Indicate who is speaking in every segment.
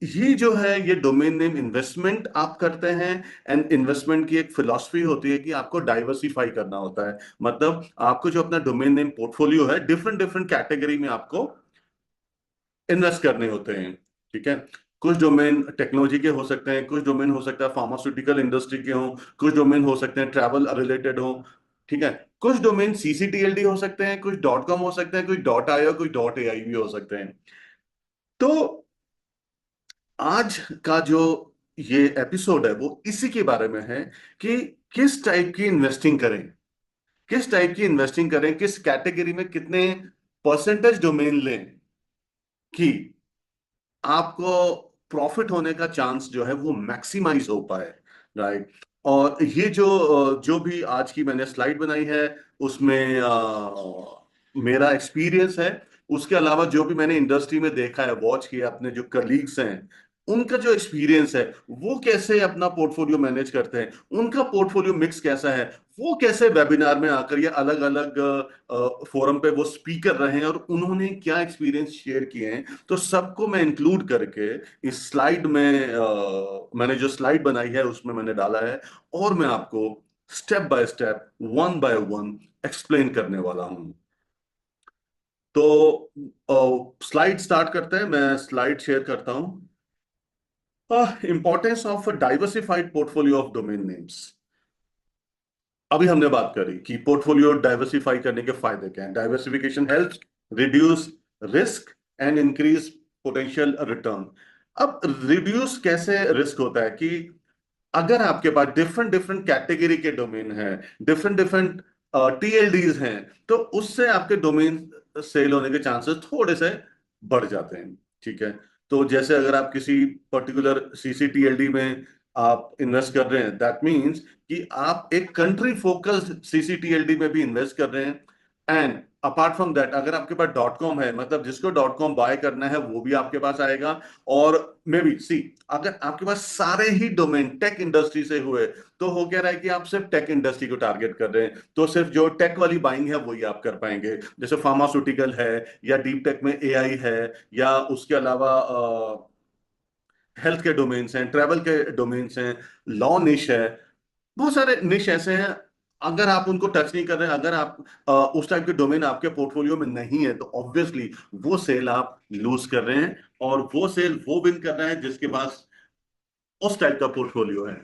Speaker 1: ये जो है ये डोमेन नेम इन्वेस्टमेंट आप करते हैं। एंड इन्वेस्टमेंट की एक फिलॉसफी होती है कि आपको डाइवर्सिफाई करना होता है। मतलब आपको जो अपना डोमेन नेम पोर्टफोलियो है, डिफरेंट डिफरेंट कैटेगरी में आपको इन्वेस्ट करने होते हैं। ठीक है। कुछ डोमेन टेक्नोलॉजी के हो सकते हैं, कुछ डोमेन हो सकता है फार्मास्यूटिकल इंडस्ट्री के हों, कुछ डोमेन हो सकते हैं ट्रैवल रिलेटेड हो। ठीक है। कुछ डोमेन सीसीटीएलडी हो सकते हैं, कुछ डॉट कॉम हो सकते हैं, कुछ डॉट आई कुछ डॉट एआई भी हो सकते हैं। तो आज का जो ये एपिसोड है वो इसी के बारे में है कि किस टाइप की इन्वेस्टिंग करें, किस टाइप की इन्वेस्टिंग करें, किस कैटेगरी में कितने परसेंटेज डोमेन लें कि आपको प्रॉफिट होने का चांस जो है वो मैक्सिमाइज हो पाए। राइट। और ये जो भी आज की मैंने स्लाइड बनाई है उसमें मेरा एक्सपीरियंस है। उसके अलावा जो भी मैंने इंडस्ट्री में देखा है, वॉच किया, अपने जो कलीग्स हैं उनका जो एक्सपीरियंस है, वो कैसे अपना पोर्टफोलियो मैनेज करते हैं, उनका पोर्टफोलियो मिक्स कैसा है, वो कैसे वेबिनार में आकर या अलग अलग फोरम पे वो स्पीकर रहे हैं और उन्होंने क्या एक्सपीरियंस शेयर किए हैं, तो सबको मैं इंक्लूड करके इस स्लाइड में मैंने जो स्लाइड बनाई है उसमें मैंने डाला है। और मैं आपको step by step, one by one explain करने वाला हूं। तो स्लाइड स्टार्ट करते हैं, मैं स्लाइड शेयर करता हूं। Importance of diversified portfolio of domain names. अभी हमने बात करी कि पोर्टफोलियो डाइवर्सिफाई करने के फायदे क्या हैं। Diversification helps reduce risk and increase potential return. अब रिड्यूस कैसे रिस्क होता है कि अगर आपके पास डिफरेंट डिफरेंट कैटेगरी के डोमेन है, डिफरेंट डिफरेंट टीएलडीज हैं, तो उससे आपके डोमेन सेल होने के चांसेस थोड़े से बढ़ जाते हैं। ठीक है। तो जैसे अगर आप किसी पर्टिकुलर सीसीटीएलडी में आप इन्वेस्ट कर रहे हैं, दैट मींस कि आप एक कंट्री फोकस्ड सीसीटीएलडी में भी इन्वेस्ट कर रहे हैं। एंड अपार्ट फ्रॉम दैट, अगर आपके पास डॉट कॉम है, मतलब जिसको डॉट कॉम बाय करना है वो भी आपके पास आएगा। और मे बी सी, अगर आपके पास सारे ही डोमेन टेक इंडस्ट्री से हुए, तो हो क्या रहा है कि आप सिर्फ टेक इंडस्ट्री को टारगेट कर रहे हैं, तो सिर्फ जो टेक वाली बाइंग है वही आप कर पाएंगे। जैसे फार्मास्यूटिकल है, या डीप टेक में एआई है, या उसके अलावा हेल्थ के डोमेन्स हैं, ट्रैवल के डोमेन्स हैं, लॉ निश है, बहुत सारे निश ऐसे हैं। अगर आप उनको टच नहीं कर रहे हैं, अगर आप उस टाइप के डोमेन आपके पोर्टफोलियो में नहीं है, तो ऑब्वियसली वो सेल आप लूज कर रहे हैं। और वो सेल वो विन कर रहे हैं जिसके पास उस टाइप का पोर्टफोलियो है।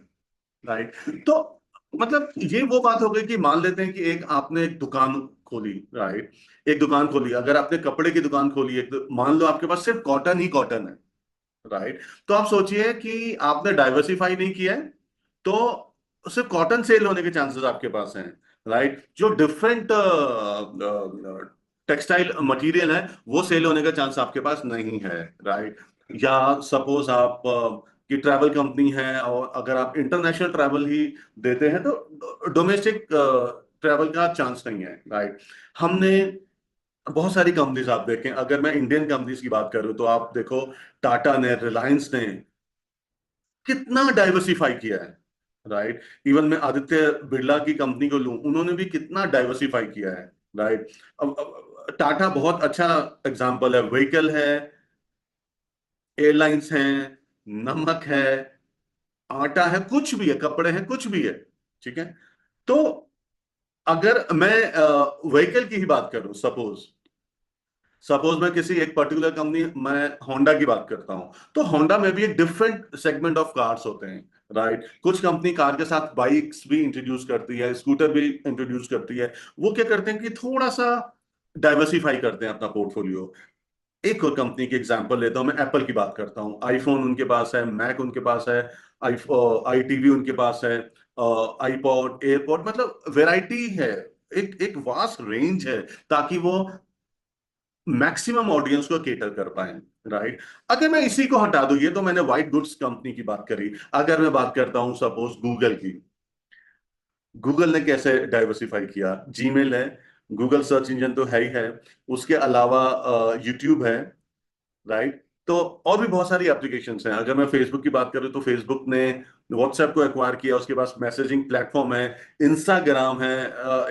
Speaker 1: राइट। तो मतलब ये वो बात हो गई कि मान लेते हैं कि एक आपने एक दुकान खोली। राइट। एक दुकान खोली, अगर आपने कपड़े की दुकान खोली है, तो मान लो आपके पास सिर्फ कॉटन ही कॉटन है। राइट। तो आप सोचिए कि आपने डाइवर्सिफाई नहीं किया है, तो सिर्फ कॉटन सेल होने के चांसेस आपके पास हैं। राइट। जो डिफरेंट टेक्सटाइल मटेरियल है वो सेल होने का चांस आपके पास नहीं है। राइट। या सपोज आप की ट्रैवल कंपनी है, और अगर आप इंटरनेशनल ट्रैवल ही देते हैं, तो डोमेस्टिक ट्रैवल का चांस नहीं है। राइट। हमने बहुत सारी कंपनीज आप देखें, अगर मैं इंडियन कंपनीज की बात करूं तो आप देखो, टाटा ने, रिलायंस ने कितना डाइवर्सिफाई किया है। राइट। इवन मैं आदित्य बिरला की कंपनी को लूं, उन्होंने भी कितना डाइवर्सिफाई किया है। राइट। अब टाटा बहुत अच्छा एग्जांपल है। व्हीकल है, एयरलाइंस हैं, नमक है, आटा है, कुछ भी है, कपड़े हैं, कुछ भी है। ठीक है। तो अगर मैं व्हीकल की ही बात करूं, सपोज सपोज मैं किसी एक पर्टिकुलर कंपनी, मैं होंडा की बात करता हूं, तो होंडा में भी एक डिफरेंट सेगमेंट ऑफ कार्स होते हैं। राइट। कुछ कंपनी कार के साथ बाइक्स भी इंट्रोड्यूस करती है, स्कूटर भी इंट्रोड्यूस करती है। वो क्या करते हैं कि थोड़ा सा डाइवर्सिफाई करते हैं अपना पोर्टफोलियो। एक और कंपनी की एग्जांपल लेता हूं, मैं एप्पल की बात करता हूं। आईफोन उनके पास है, मैक उनके पास है, आई आई टीवी उनके पास है, आईपॉड, एयरपॉड, मतलब वेराइटी है, एक एक वास्ट रेंज है, ताकि वो मैक्सिमम ऑडियंस को केटर कर पाए। राइट। अगर मैं इसी को हटा दूं, ये तो मैंने व्हाइट गुड्स कंपनी की बात करी। अगर मैं बात करता हूं सपोज गूगल की, गूगल ने कैसे डाइवर्सिफाई किया। जीमेल है, गूगल सर्च इंजन तो है ही है, उसके अलावा यूट्यूब है। राइट। तो और भी बहुत सारी एप्लीकेशंस हैं। अगर मैं फेसबुक की बात करूं तो फेसबुक ने व्हाट्सएप को एक्वायर किया, उसके पास मैसेजिंग प्लेटफॉर्म है। इंस्टाग्राम है,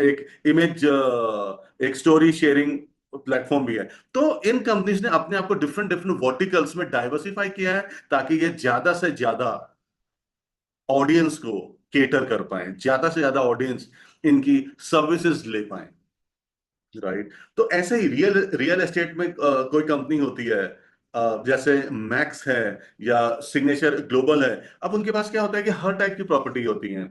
Speaker 1: एक इमेज, एक स्टोरी शेयरिंग प्लेटफॉर्म भी है। तो इन कंपनीज ने अपने आप को डिफरेंट डिफरेंट वर्टिकल्स में डाइवर्सिफाई किया है, ताकि ये ज्यादा से ज्यादा ऑडियंस को केटर कर पाए, ज्यादा से ज्यादा ऑडियंस इनकी सर्विसेज ले पाए। राइट। तो ऐसे ही रियल रियल एस्टेट में कोई कंपनी होती है, जैसे मैक्स है या सिग्नेचर ग्लोबल है। अब उनके पास क्या होता है कि हर टाइप की प्रॉपर्टी होती है।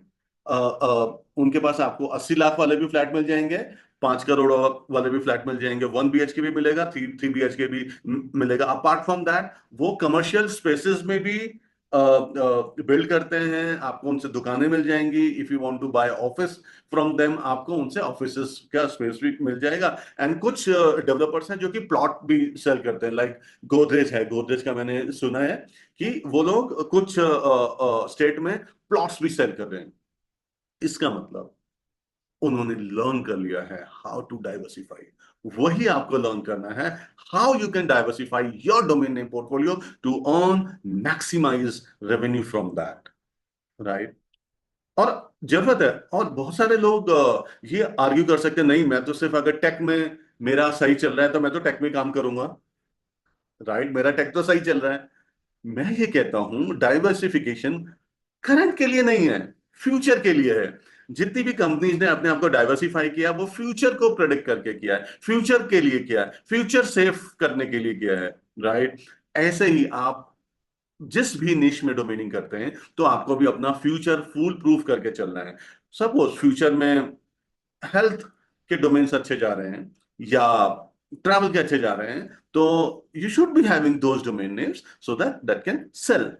Speaker 1: उनके पास आपको 80 लाख वाले भी फ्लैट मिल जाएंगे, 5 करोड़ वाले भी फ्लैट मिल जाएंगे, 1 BHK भी मिलेगा, थ्री BHK भी मिलेगा। अपार्ट फ्रॉम दैट वो कमर्शियल स्पेसेस में भी बिल्ड करते हैं, आपको उनसे दुकानें मिल जाएंगी। If you want to buy office from them, आपको उनसे ऑफिसेस का स्पेस भी मिल जाएगा। एंड कुछ डेवलपर्स हैं जो कि प्लॉट भी सेल करते हैं, लाइक गोदरेज है। गोदरेज का मैंने सुना है कि वो लोग कुछ स्टेट में प्लॉट्स भी सेल कर रहे हैं। इसका मतलब उन्होंने लर्न कर लिया है हाउ टू डाइवर्सिफाई। वही आपको लर्न करना है, how you can diversify your domain name portfolio to earn maximise revenue from that. Right. और जरूरत है। और बहुत सारे लोग ये आर्ग्यू कर सकते हैं, नहीं मैं तो सिर्फ अगर टेक में मेरा सही चल रहा है तो मैं तो टेक में काम करूंगा। राइट, मेरा टेक तो सही चल रहा है। मैं ये कहता हूं डाइवर्सिफिकेशन करंट के लिए नहीं है, फ्यूचर के लिए है। जितनी भी कंपनीज ने अपने आप को डाइवर्सिफाई किया, वो फ्यूचर को प्रेडिक्ट करके किया है, फ्यूचर के लिए किया है, फ्यूचर सेफ करने के लिए किया है। राइट। ऐसे ही आप जिस भी निश में डोमेनिंग करते हैं, तो आपको भी अपना फ्यूचर फूल प्रूफ करके चलना है। सपोज फ्यूचर में हेल्थ के डोमेन्स अच्छे जा रहे हैं या ट्रैवल के अच्छे जा रहे हैं, तो you should be having those domain names so that that can sell.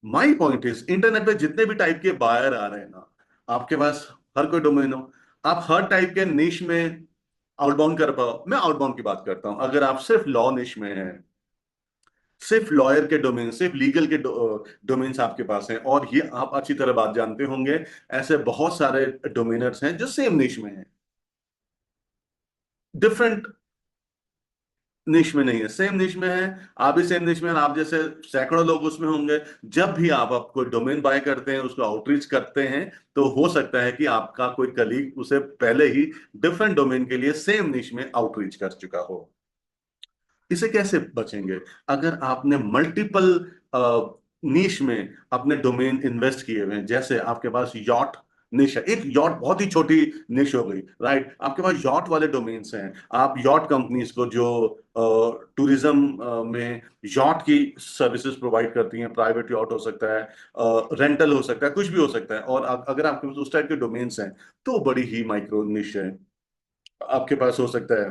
Speaker 1: My point is, internet पे जितने भी टाइप के बायर आ रहे हैं ना, आपके पास हर कोई डोमेन हो, आप हर टाइप के निश में आउटबाउंड कर पाओ। मैं आउटबाउंड की बात करता हूं। अगर आप सिर्फ लॉ निश में हैं, सिर्फ लॉयर के डोमेन, सिर्फ लीगल के डोमेन्स आपके पास हैं, और ये आप अच्छी तरह बात जानते होंगे, ऐसे बहुत सारे डोमेनर्स हैं जो सेम निश में हैं, डिफरेंट निश में नहीं है, सेम निश में है। आप भी सेम निश में हैं, आप जैसे सैकड़ों लोग उसमें होंगे। जब भी आप कोई डोमेन बाय करते हैं, उसको आउटरीच करते हैं, तो हो सकता है कि आपका कोई कलीग उसे पहले ही डिफरेंट डोमेन के लिए सेम निश में आउटरीच कर चुका हो। इसे कैसे बचेंगे? अगर आपने मल्टीपल नीश में अपने डोमेन इन्वेस्ट किए हुए हैं, जैसे आपके पास यॉट निश है, एक यॉट बहुत ही छोटी निश हो गई। राइट, आपके पास यॉट वाले डोमेन्स हैं, आप यॉट कंपनीज को जो टूरिज्म में यॉट की सर्विसेज प्रोवाइड करती हैं, प्राइवेट यॉट हो सकता है, रेंटल हो सकता है, कुछ भी हो सकता है, और अगर आपके पास उस टाइप के डोमेन्स हैं, तो बड़ी ही माइक्रो निश है। आपके पास हो सकता है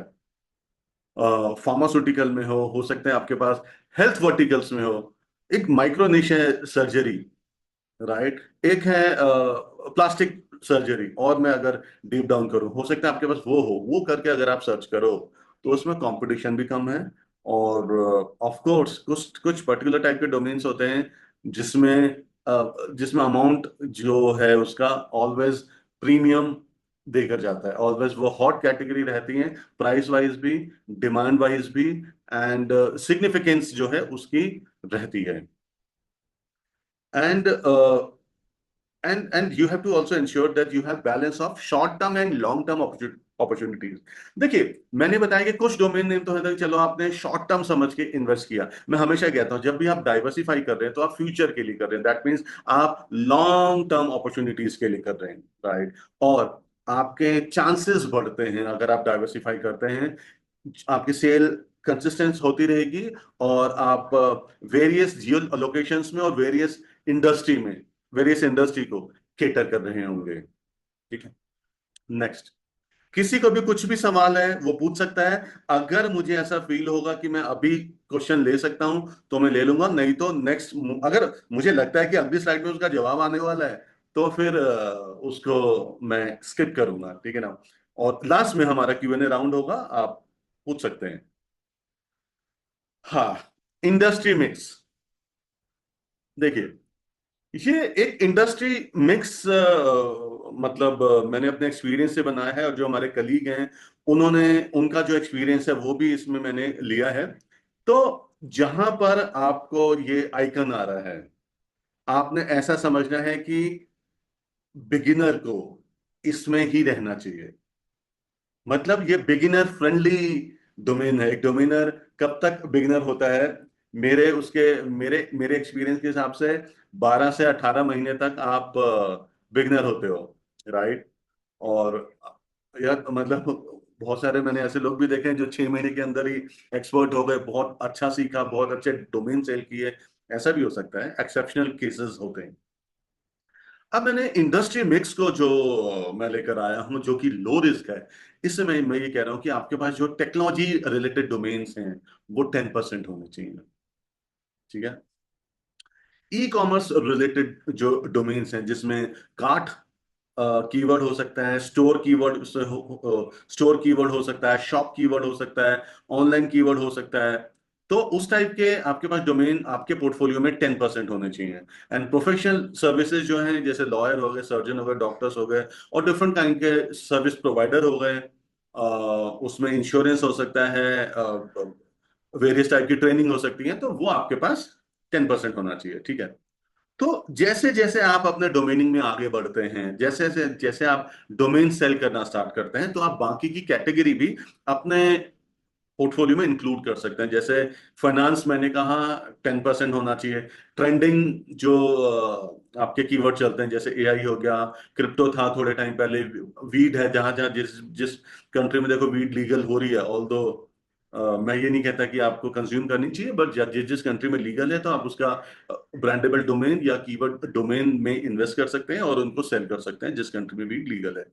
Speaker 1: फार्मास्यूटिकल में हो सकता है आपके पास हेल्थ वर्टिकल्स में हो। एक माइक्रो निश है सर्जरी। राइट। एक है प्लास्टिक सर्जरी। और मैं अगर डीप डाउन करूं, हो सकता है आपके पास वो हो, वो करके अगर आप सर्च करो, तो उसमें कंपटीशन भी कम है। और ऑफ कोर्स कुछ कुछ पर्टिकुलर टाइप के डोमेन्स होते हैं जिसमें जिसमें अमाउंट जो है उसका ऑलवेज प्रीमियम देकर जाता है, ऑलवेज वो हॉट कैटेगरी रहती है, प्राइस वाइज भी, डिमांड वाइज भी, एंड सिग्निफिकेंस जो है उसकी रहती है। And and you have to also ensure that you have balance of short term and long term opportunities. देखिए, मैंने बताया कि कुछ डोमेन नेम तो है कि चलो आपने शॉर्ट टर्म समझ के इन्वेस्ट किया। मैं हमेशा कहता हूं, जब भी आप डाइवर्सिफाई कर रहे हैं, तो आप फ्यूचर के लिए कर रहे हैं, दैट मीन्स आप लॉन्ग टर्म अपॉर्चुनिटीज के लिए कर रहे हैं। राइट। और आपके चांसेस बढ़ते हैं अगर आप डाइवर्सिफाई करते हैं, आपकी सेल कंसिस्टेंट होती रहेगी, और आप वेरियस जियो लोकेशंस में और वेरियस इंडस्ट्री को केटर कर रहे होंगे। ठीक है। नेक्स्ट, किसी को भी कुछ भी सवाल है वो पूछ सकता है। अगर मुझे ऐसा फील होगा कि मैं अभी क्वेश्चन ले सकता हूं, तो मैं ले लूंगा, नहीं तो नेक्स्ट, अगर मुझे लगता है कि अगली स्लाइड में उसका जवाब आने वाला है, तो फिर उसको मैं स्किप करूंगा। ठीक है ना। और लास्ट में हमारा Q&A राउंड होगा, आप पूछ सकते हैं। हाँ, इंडस्ट्री मिक्स। देखिए, ये एक इंडस्ट्री मिक्स मतलब मैंने अपने एक्सपीरियंस से बनाया है, और जो हमारे कलीग हैं उन्होंने, उनका जो एक्सपीरियंस है वो भी इसमें मैंने लिया है। तो जहां पर आपको ये आइकन आ रहा है, आपने ऐसा समझना है कि बिगिनर को इसमें ही रहना चाहिए। मतलब ये बिगिनर फ्रेंडली डोमेन है। एक डोमेनर कब तक बिगिनर होता है? मेरे मेरे एक्सपीरियंस के हिसाब से 12 से 18 महीने तक आप बिगिनर होते हो, राइट? और यार मतलब बहुत सारे मैंने ऐसे लोग भी देखे हैं जो 6 महीने के अंदर ही एक्सपर्ट हो गए, बहुत अच्छा सीखा, बहुत अच्छे डोमेन सेल किए। ऐसा भी हो सकता है, एक्सेप्शनल केसेस होते हैं। अब मैंने इंडस्ट्री मिक्स को जो मैं लेकर आया हूं, जो कि लो रिस्क है, इससे मैं ये कह रहा हूं कि आपके पास जो टेक्नोलॉजी रिलेटेड डोमेन्स हैं वो 10% होने चाहिए। ठीक है। ई कॉमर्स रिलेटेड जो डोमेन्स हैं, जिसमें कार्ट कीवर्ड हो सकता है, स्टोर कीवर्ड से स्टोर कीवर्ड हो सकता है, शॉप कीवर्ड हो सकता है, ऑनलाइन कीवर्ड हो सकता है। तो उस टाइप के आपके पास डोमेन आपके पोर्टफोलियो में 10% होने चाहिए। एंड प्रोफेशनल सर्विसेज जो हैं, जैसे लॉयर हो गए, सर्जन हो गए, डॉक्टर्स हो गए, और डिफरेंट काइंड के सर्विस प्रोवाइडर हो गए। उसमें इंश्योरेंस हो सकता है, वेरियस टाइप की ट्रेनिंग हो सकती है, तो वो आपके पास 10% होना चाहिए। ठीक है। तो जैसे जैसे आप अपने डोमेनिंग में आगे बढ़ते हैं, जैसे जैसे जैसे आप डोमेन सेल करना स्टार्ट करते हैं, तो आप बाकी की कैटेगरी भी अपने पोर्टफोलियो में इंक्लूड कर सकते हैं। जैसे फाइनेंस मैंने कहा 10% होना चाहिए। ट्रेंडिंग जो आपके कीवर्ड चलते हैं, जैसे एआई हो गया, क्रिप्टो था थोड़े टाइम पहले, वीड है, जहां जहां जिस जिस कंट्री में देखो वीड लीगल हो रही है, ऑल दो मैं ये नहीं कहता कि आपको कंज्यूम करनी चाहिए, बट जिस जिस कंट्री में लीगल है तो आप उसका ब्रांडेबल डोमेन या कीवर्ड डोमेन में इन्वेस्ट कर सकते हैं और उनको सेल कर सकते हैं जिस कंट्री में भी लीगल है।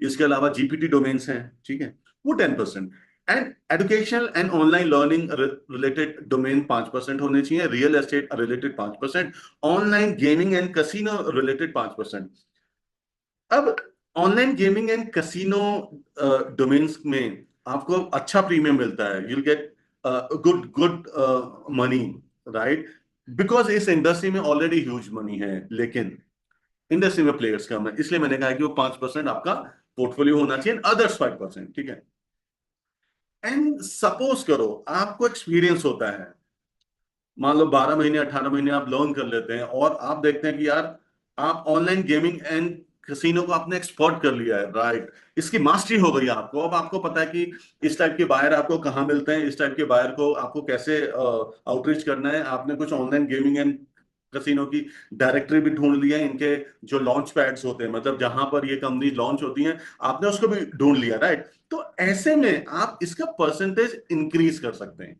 Speaker 1: इसके अलावा जीपीटी डोमेन्स हैं, ठीक है, वो 10%। And education and online learning related domain 5% होने चाहिए। Real estate related 5%। Online gaming and casino related 5%। अब online gaming and casino domains में आपको अच्छा प्रीमियम मिलता है, you'll get good good money, right? Because इस इंडस्ट्री में ऑलरेडी ह्यूज मनी है, लेकिन इंडस्ट्री में प्लेयर्स कम है, इसलिए मैंने कहा कि वो 5% आपका पोर्टफोलियो होना चाहिए, अदर्स 5%। ठीक है। एंड सपोज करो आपको एक्सपीरियंस होता है, मान लो 12 महीने 18 महीने आप लर्न कर लेते हैं, और आप देखते हैं कि यार आप ऑनलाइन गेमिंग एंड कैसीनो को आपने एक्सपर्ट कर लिया है, राइट? इसकी मास्टरी हो गई है आपको। अब आपको पता है कि इस टाइप के बायर आपको कहाँ मिलते हैं, इस टाइप के बायर को आपको कैसे आउटरीच करना है। आपने कुछ ऑनलाइन गेमिंग एंड कैसीनो की डायरेक्टरी भी ढूंढ लिया है, इनके जो लॉन्च पैड्स होते हैं, मतलब जहां पर ये कंपनी लॉन्च होती हैं, आपने उसको भी ढूंढ लिया, राइट? तो ऐसे में आप इसका परसेंटेज इंक्रीज कर सकते हैं,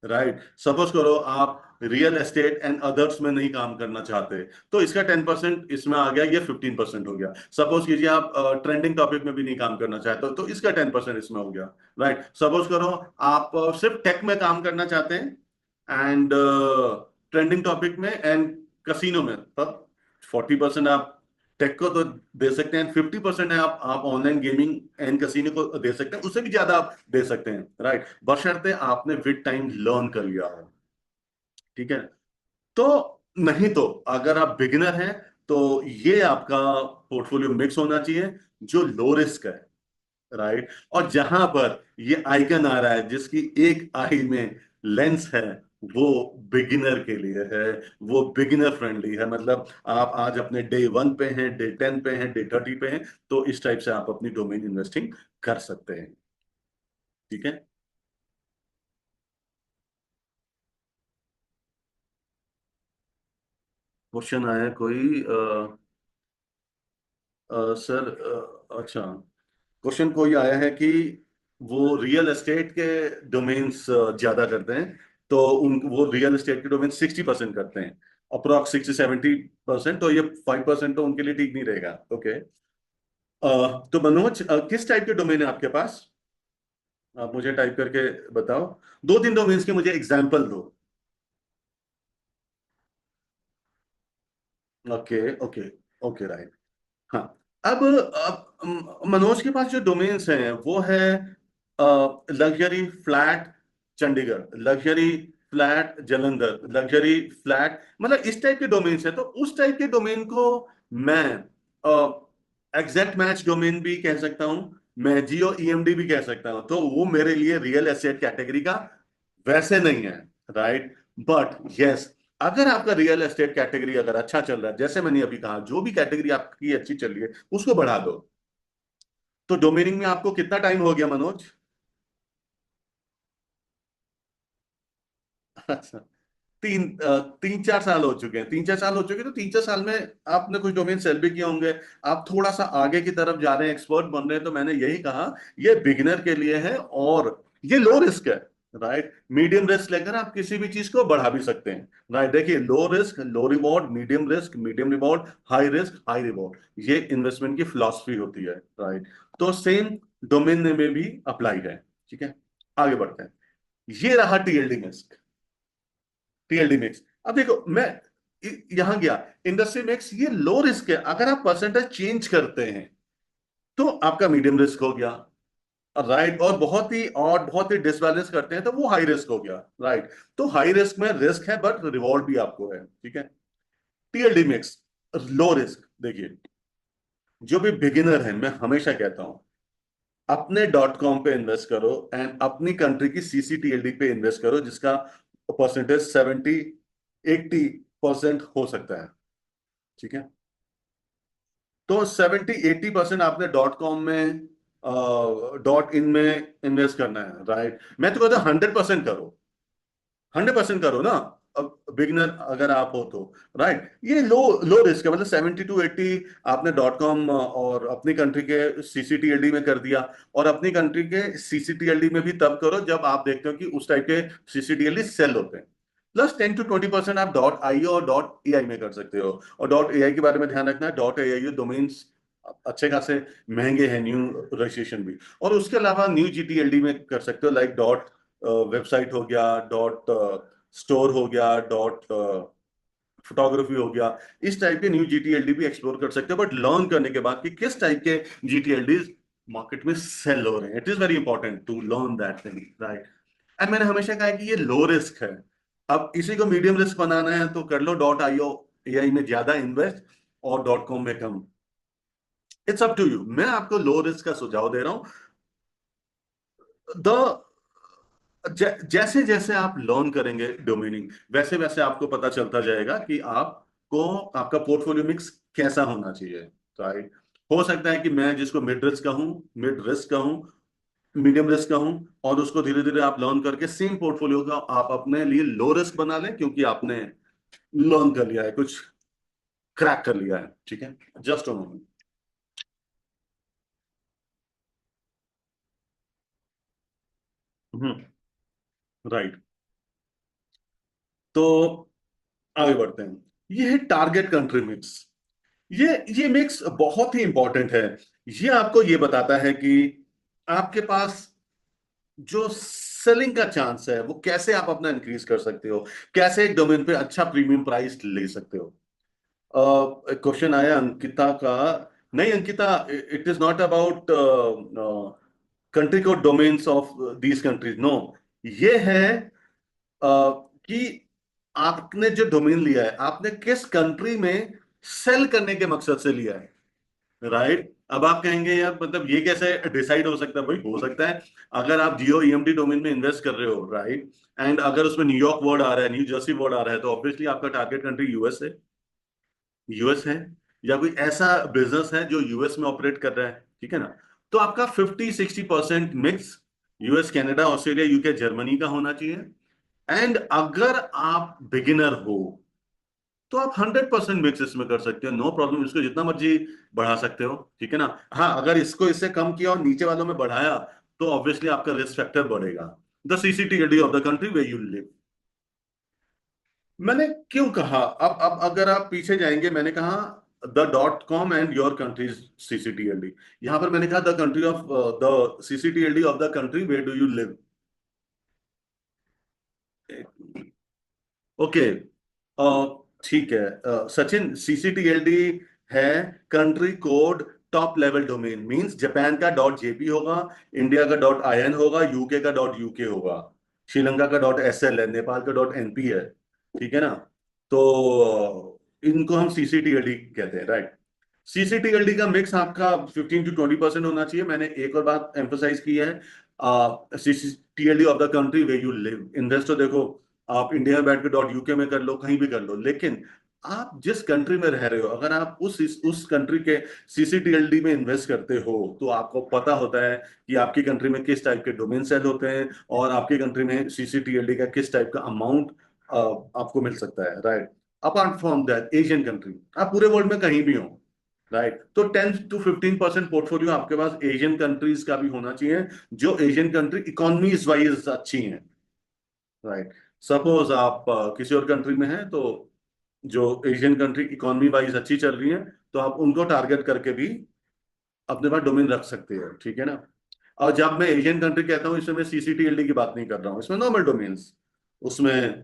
Speaker 1: राइट? सपोज करो आप रियल एस्टेट एंड अदर्स में नहीं काम करना चाहते, तो इसका 10% इसमें आ गया, ये 15% हो गया। सपोज कीजिए आप ट्रेंडिंग टॉपिक में भी नहीं काम करना चाहते, तो इसका 10% इसमें हो गया, राइट? सपोज करो आप सिर्फ टेक में काम करना चाहते हैं, एंड ट्रेंडिंग टॉपिक में एंड कसिनो में, तब 40% आप टेक को तो दे सकते हैं, 50% है आप ऑनलाइन गेमिंग एंड कसिनो को दे सकते हैं, उससे भी ज्यादा आप दे सकते हैं, राइट? बशर्ते आपने विद टाइम लर्न कर लिया हो। ठीक है। तो नहीं तो अगर आप बिगिनर हैं, तो ये आपका पोर्टफोलियो मिक्स होना चाहिए, जो लो रिस्क है, राइट? और जहां पर ये आइकन आ रहा है जिसकी एक आई में लेंस है, वो बिगिनर के लिए है, वो बिगिनर फ्रेंडली है। मतलब आप आज अपने डे 1 पे हैं, डे 10 पे हैं, डे 30 पे हैं, तो इस टाइप से आप अपनी डोमेन इन्वेस्टिंग कर सकते हैं। ठीक है। क्वेश्चन आया कोई सर, अच्छा, क्वेश्चन कोई आया है कि वो रियल एस्टेट के डोमेन्स ज्यादा करते हैं, तो उन वो रियल एस्टेट के डोमेन 60% करते हैं, अप्रोक्स 60-70%, तो ये 5% तो उनके लिए ठीक नहीं रहेगा। ओके। तो मनोज, किस टाइप के डोमेन है आपके पास? आप मुझे टाइप करके बताओ, 2-3 डोमेन्स के मुझे एग्जाम्पल दो। Okay, okay, okay, right. हाँ। अब मनोज के पास जो डोमेन्स हैं वो है luxury flat Chandigarh, luxury flat Jalandhar, luxury flat, मतलब इस टाइप के डोमेन्स हैं। तो उस टाइप के डोमेन को मैं एग्जैक्ट मैच डोमेन भी कह सकता हूं, मैं जियो ईएमडी भी कह सकता हूं। तो वो मेरे लिए रियल एस्टेट कैटेगरी का वैसे नहीं है, राइट? बट यस, अगर आपका रियल एस्टेट कैटेगरी अगर अच्छा चल रहा है, जैसे मैंने अभी कहा, जो भी कैटेगरी आपकी अच्छी चल रही है उसको बढ़ा दो। तो डोमेनिंग में आपको कितना टाइम हो गया मनोज? अच्छा, 3-4 साल हो चुके हैं, 3-4 साल हो चुके हैं, तो 3-4 साल में आपने कुछ डोमेन सेल भी किए होंगे। आप थोड़ा सा आगे की तरफ जा रहे हैं, एक्सपर्ट बन रहे हैं, तो मैंने यही कहा ये बिगिनर के लिए है और ये लो रिस्क है। राइट, मीडियम रिस्क लेकर आप किसी भी चीज को बढ़ा भी सकते हैं। राइट, देखिए, लो रिस्क लो reward, medium risk medium reward, high risk high reward, ये इन्वेस्टमेंट की फिलॉसफी होती है। राइट, तो सेम डोमेन में भी अप्लाई है। ठीक है, आगे बढ़ते हैं। ये रहा टीएलडी मिक्स। टीएलडी मिक्स, अब देखो मैं यहां गया, इंडस्ट्री मिक्स ये लो रिस्क है, अगर आप परसेंटेज चेंज करते हैं तो आपका मीडियम रिस्क हो गया। राइट, और बहुत ही डिसबैलेंस करते हैं तो वो हाई रिस्क हो गया। राइट, तो हाई रिस्क में रिस्क है बट रिवॉर्ड भी आपको है। ठीक है, टीएलडी मिक्स लो रिस्क। देखिए, जो भी बिगिनर है, मैं हमेशा कहता हूं अपने डॉट कॉम पे इन्वेस्ट करो एंड अपनी कंट्री की सीसीटीएलडी पे इन्वेस्ट करो, जिसका परसेंटेज 70-80% हो सकता है। ठीक है, तो 70-80% आपने डॉट कॉम में, डॉट इन में इन्वेस्ट करना है। राइट, मैं तो कहता हूँ 100% करो, 100% करो ना। अब बिगनर अगर आप हो तो। राइट, ये लो लो रिस्क है, मतलब 70-80 आपने डॉट कॉम और अपनी कंट्री के सीसीटीएलडी में कर दिया। और अपनी कंट्री के सीसीटीएलडी में भी तब करो जब आप देखते हो कि उस टाइप के सीसीटीएलडी सेल होते हैं। प्लस 10-20% आप डॉट आई और डॉट ए आई में कर सकते हो। और डॉट ए आई के बारे में ध्यान रखना है, डॉट ए आई डोमेन्स अच्छे खासे महंगे हैं, न्यू रजिस्ट्रेशन भी। और उसके अलावा न्यू जीटीएलडी में कर सकते हो, लाइक डॉट वेबसाइट हो गया, डॉट स्टोर हो गया, डॉट फोटोग्राफी हो गया। इस टाइप के न्यू जीटीएलडी भी एक्सप्लोर कर सकते हो, बट लर्न करने के बाद कि किस टाइप के जीटीएलडी मार्केट में सेल हो रहे हैं। It is very important to learn that thing. Right, and मैंने हमेशा कहा है कि ये लो रिस्क है। अब इसी को मीडियम रिस्क बनाना है तो कर लो डॉट आईओ ए आई में ज्यादा इन्वेस्ट और डॉट कॉम में कम। इट्स अप टू यू, मैं आपको लो रिस्क का सुझाव दे रहा हूं। द जैसे जैसे आप लर्न करेंगे डोमिनिंग, वैसे वैसे आपको पता चलता जाएगा कि आपको आपका पोर्टफोलियो मिक्स कैसा होना चाहिए। राइट, हो सकता है कि मैं जिसको मिड रिस्क का हूं, मिड रिस्क का हूं, मीडियम रिस्क का हूं, और उसको धीरे धीरे आप लर्न करके सेम पोर्टफोलियो का आप अपने लिए लो रिस्क बना लें, क्योंकि आपने लर्न कर लिया है, कुछ क्रैक कर लिया है। ठीक है, जस्ट अ मोमेंट। राइट, तो आगे बढ़ते हैं। ये है टारगेट कंट्री मिक्स। ये मिक्स बहुत ही इंपॉर्टेंट है। ये आपको ये बताता है कि आपके पास जो सेलिंग का चांस है वो कैसे आप अपना इंक्रीज कर सकते हो, कैसे एक डोमेन पे अच्छा प्रीमियम प्राइस ले सकते हो। क्वेश्चन आया अंकिता का। नहीं Ankita, it is not about country code domains of these countries, no. ये है कि आपने जो डोमेन लिया है, आपने किस कंट्री में सेल करने के मकसद से लिया है। राइट, अब आप कहेंगे यार मतलब ये कैसे डिसाइड हो सकता है? भाई, हो सकता है अगर आप जियो ईएमडी डोमेन में इन्वेस्ट कर रहे हो, राइट, एंड अगर उसमें न्यूयॉर्क वर्ड आ रहा है, न्यू जर्सी वर्ड आ रहा है, तो ऑब्वियसली आपका टारगेट कंट्री यूएस है। यूएस है, या कोई ऐसा बिजनेस है जो यूएस में ऑपरेट कर रहा है। ठीक है ना, तो आपका 50-60% mix US, Canada, Australia, UK, Germany का होना चाहिए। एंड अगर आप बिगिनर हो तो आप 100% मिक्स इसमें कर सकते हो, नो प्रॉब्लम, इसको जितना मर्जी बढ़ा सकते हो। ठीक है ना, हाँ, अगर इसको इससे कम किया और नीचे वालों में बढ़ाया तो ऑब्वियसली आपका रिस्क फैक्टर बढ़ेगा। The ccTLD of the country way you live. मैंने क्यों कहा, अब अगर आप पीछे जाएंगे, मैंने कहा the dot com and your countries ccTLD. यहां पर मैंने कहा the country of the ccTLD of the country where do you live. Okay, ठीक है। सचिन, सीसीटीएलडी है country code top level domain, means Japan का डॉट जेपी होगा, इंडिया का डॉट आईएन होगा, यूके का डॉट यूके होगा, श्रीलंका का डॉट एसएल है, नेपाल का डॉट एनपी है। ठीक है ना, तो इनको हम सीसीटीएलडी कहते हैं। राइट, सीसीटीएलडी का मिक्स आपका 15-20% होना चाहिए। मैंने एक और बात एम्फोसाइज की है, ccTLD of the country way you live. Investor देखो, आप इंडिया में बैठ के डॉट यूके में कर लो, कहीं भी कर लो, लेकिन आप जिस कंट्री में रह रहे हो, अगर आप उस कंट्री के सीसीटीएलडी में इन्वेस्ट करते हो, तो आपको पता होता है कि आपकी कंट्री में किस टाइप के डोमेन सेल होते हैं और आपकी कंट्री में सीसीटीएलडी का किस टाइप का अमाउंट आपको मिल सकता है, right. Apart from that, Asian country, आप पूरे वर्ल्ड में कहीं भी हो, राइट, तो 10 to 15% पोर्टफोलियो आपके पास एशियन कंट्रीज का भी होना चाहिए, जो एशियन कंट्री इकोनॉमीज वाइज अच्छी हैं, राइट। सपोज आप किसी और कंट्री में हैं, तो जो एशियन कंट्री इकोनॉमी वाइज अच्छी चल रही है, तो आप उनको टारगेट करके भी अपने पास डोमेन रख सकते हैं, ठीक है ना। और जब मैं एशियन कंट्री कहता हूँ, इसमें मैं सीसीटीएलडी की बात नहीं कर रहा हूँ, इसमें नॉर्मल डोमेन्स, उसमें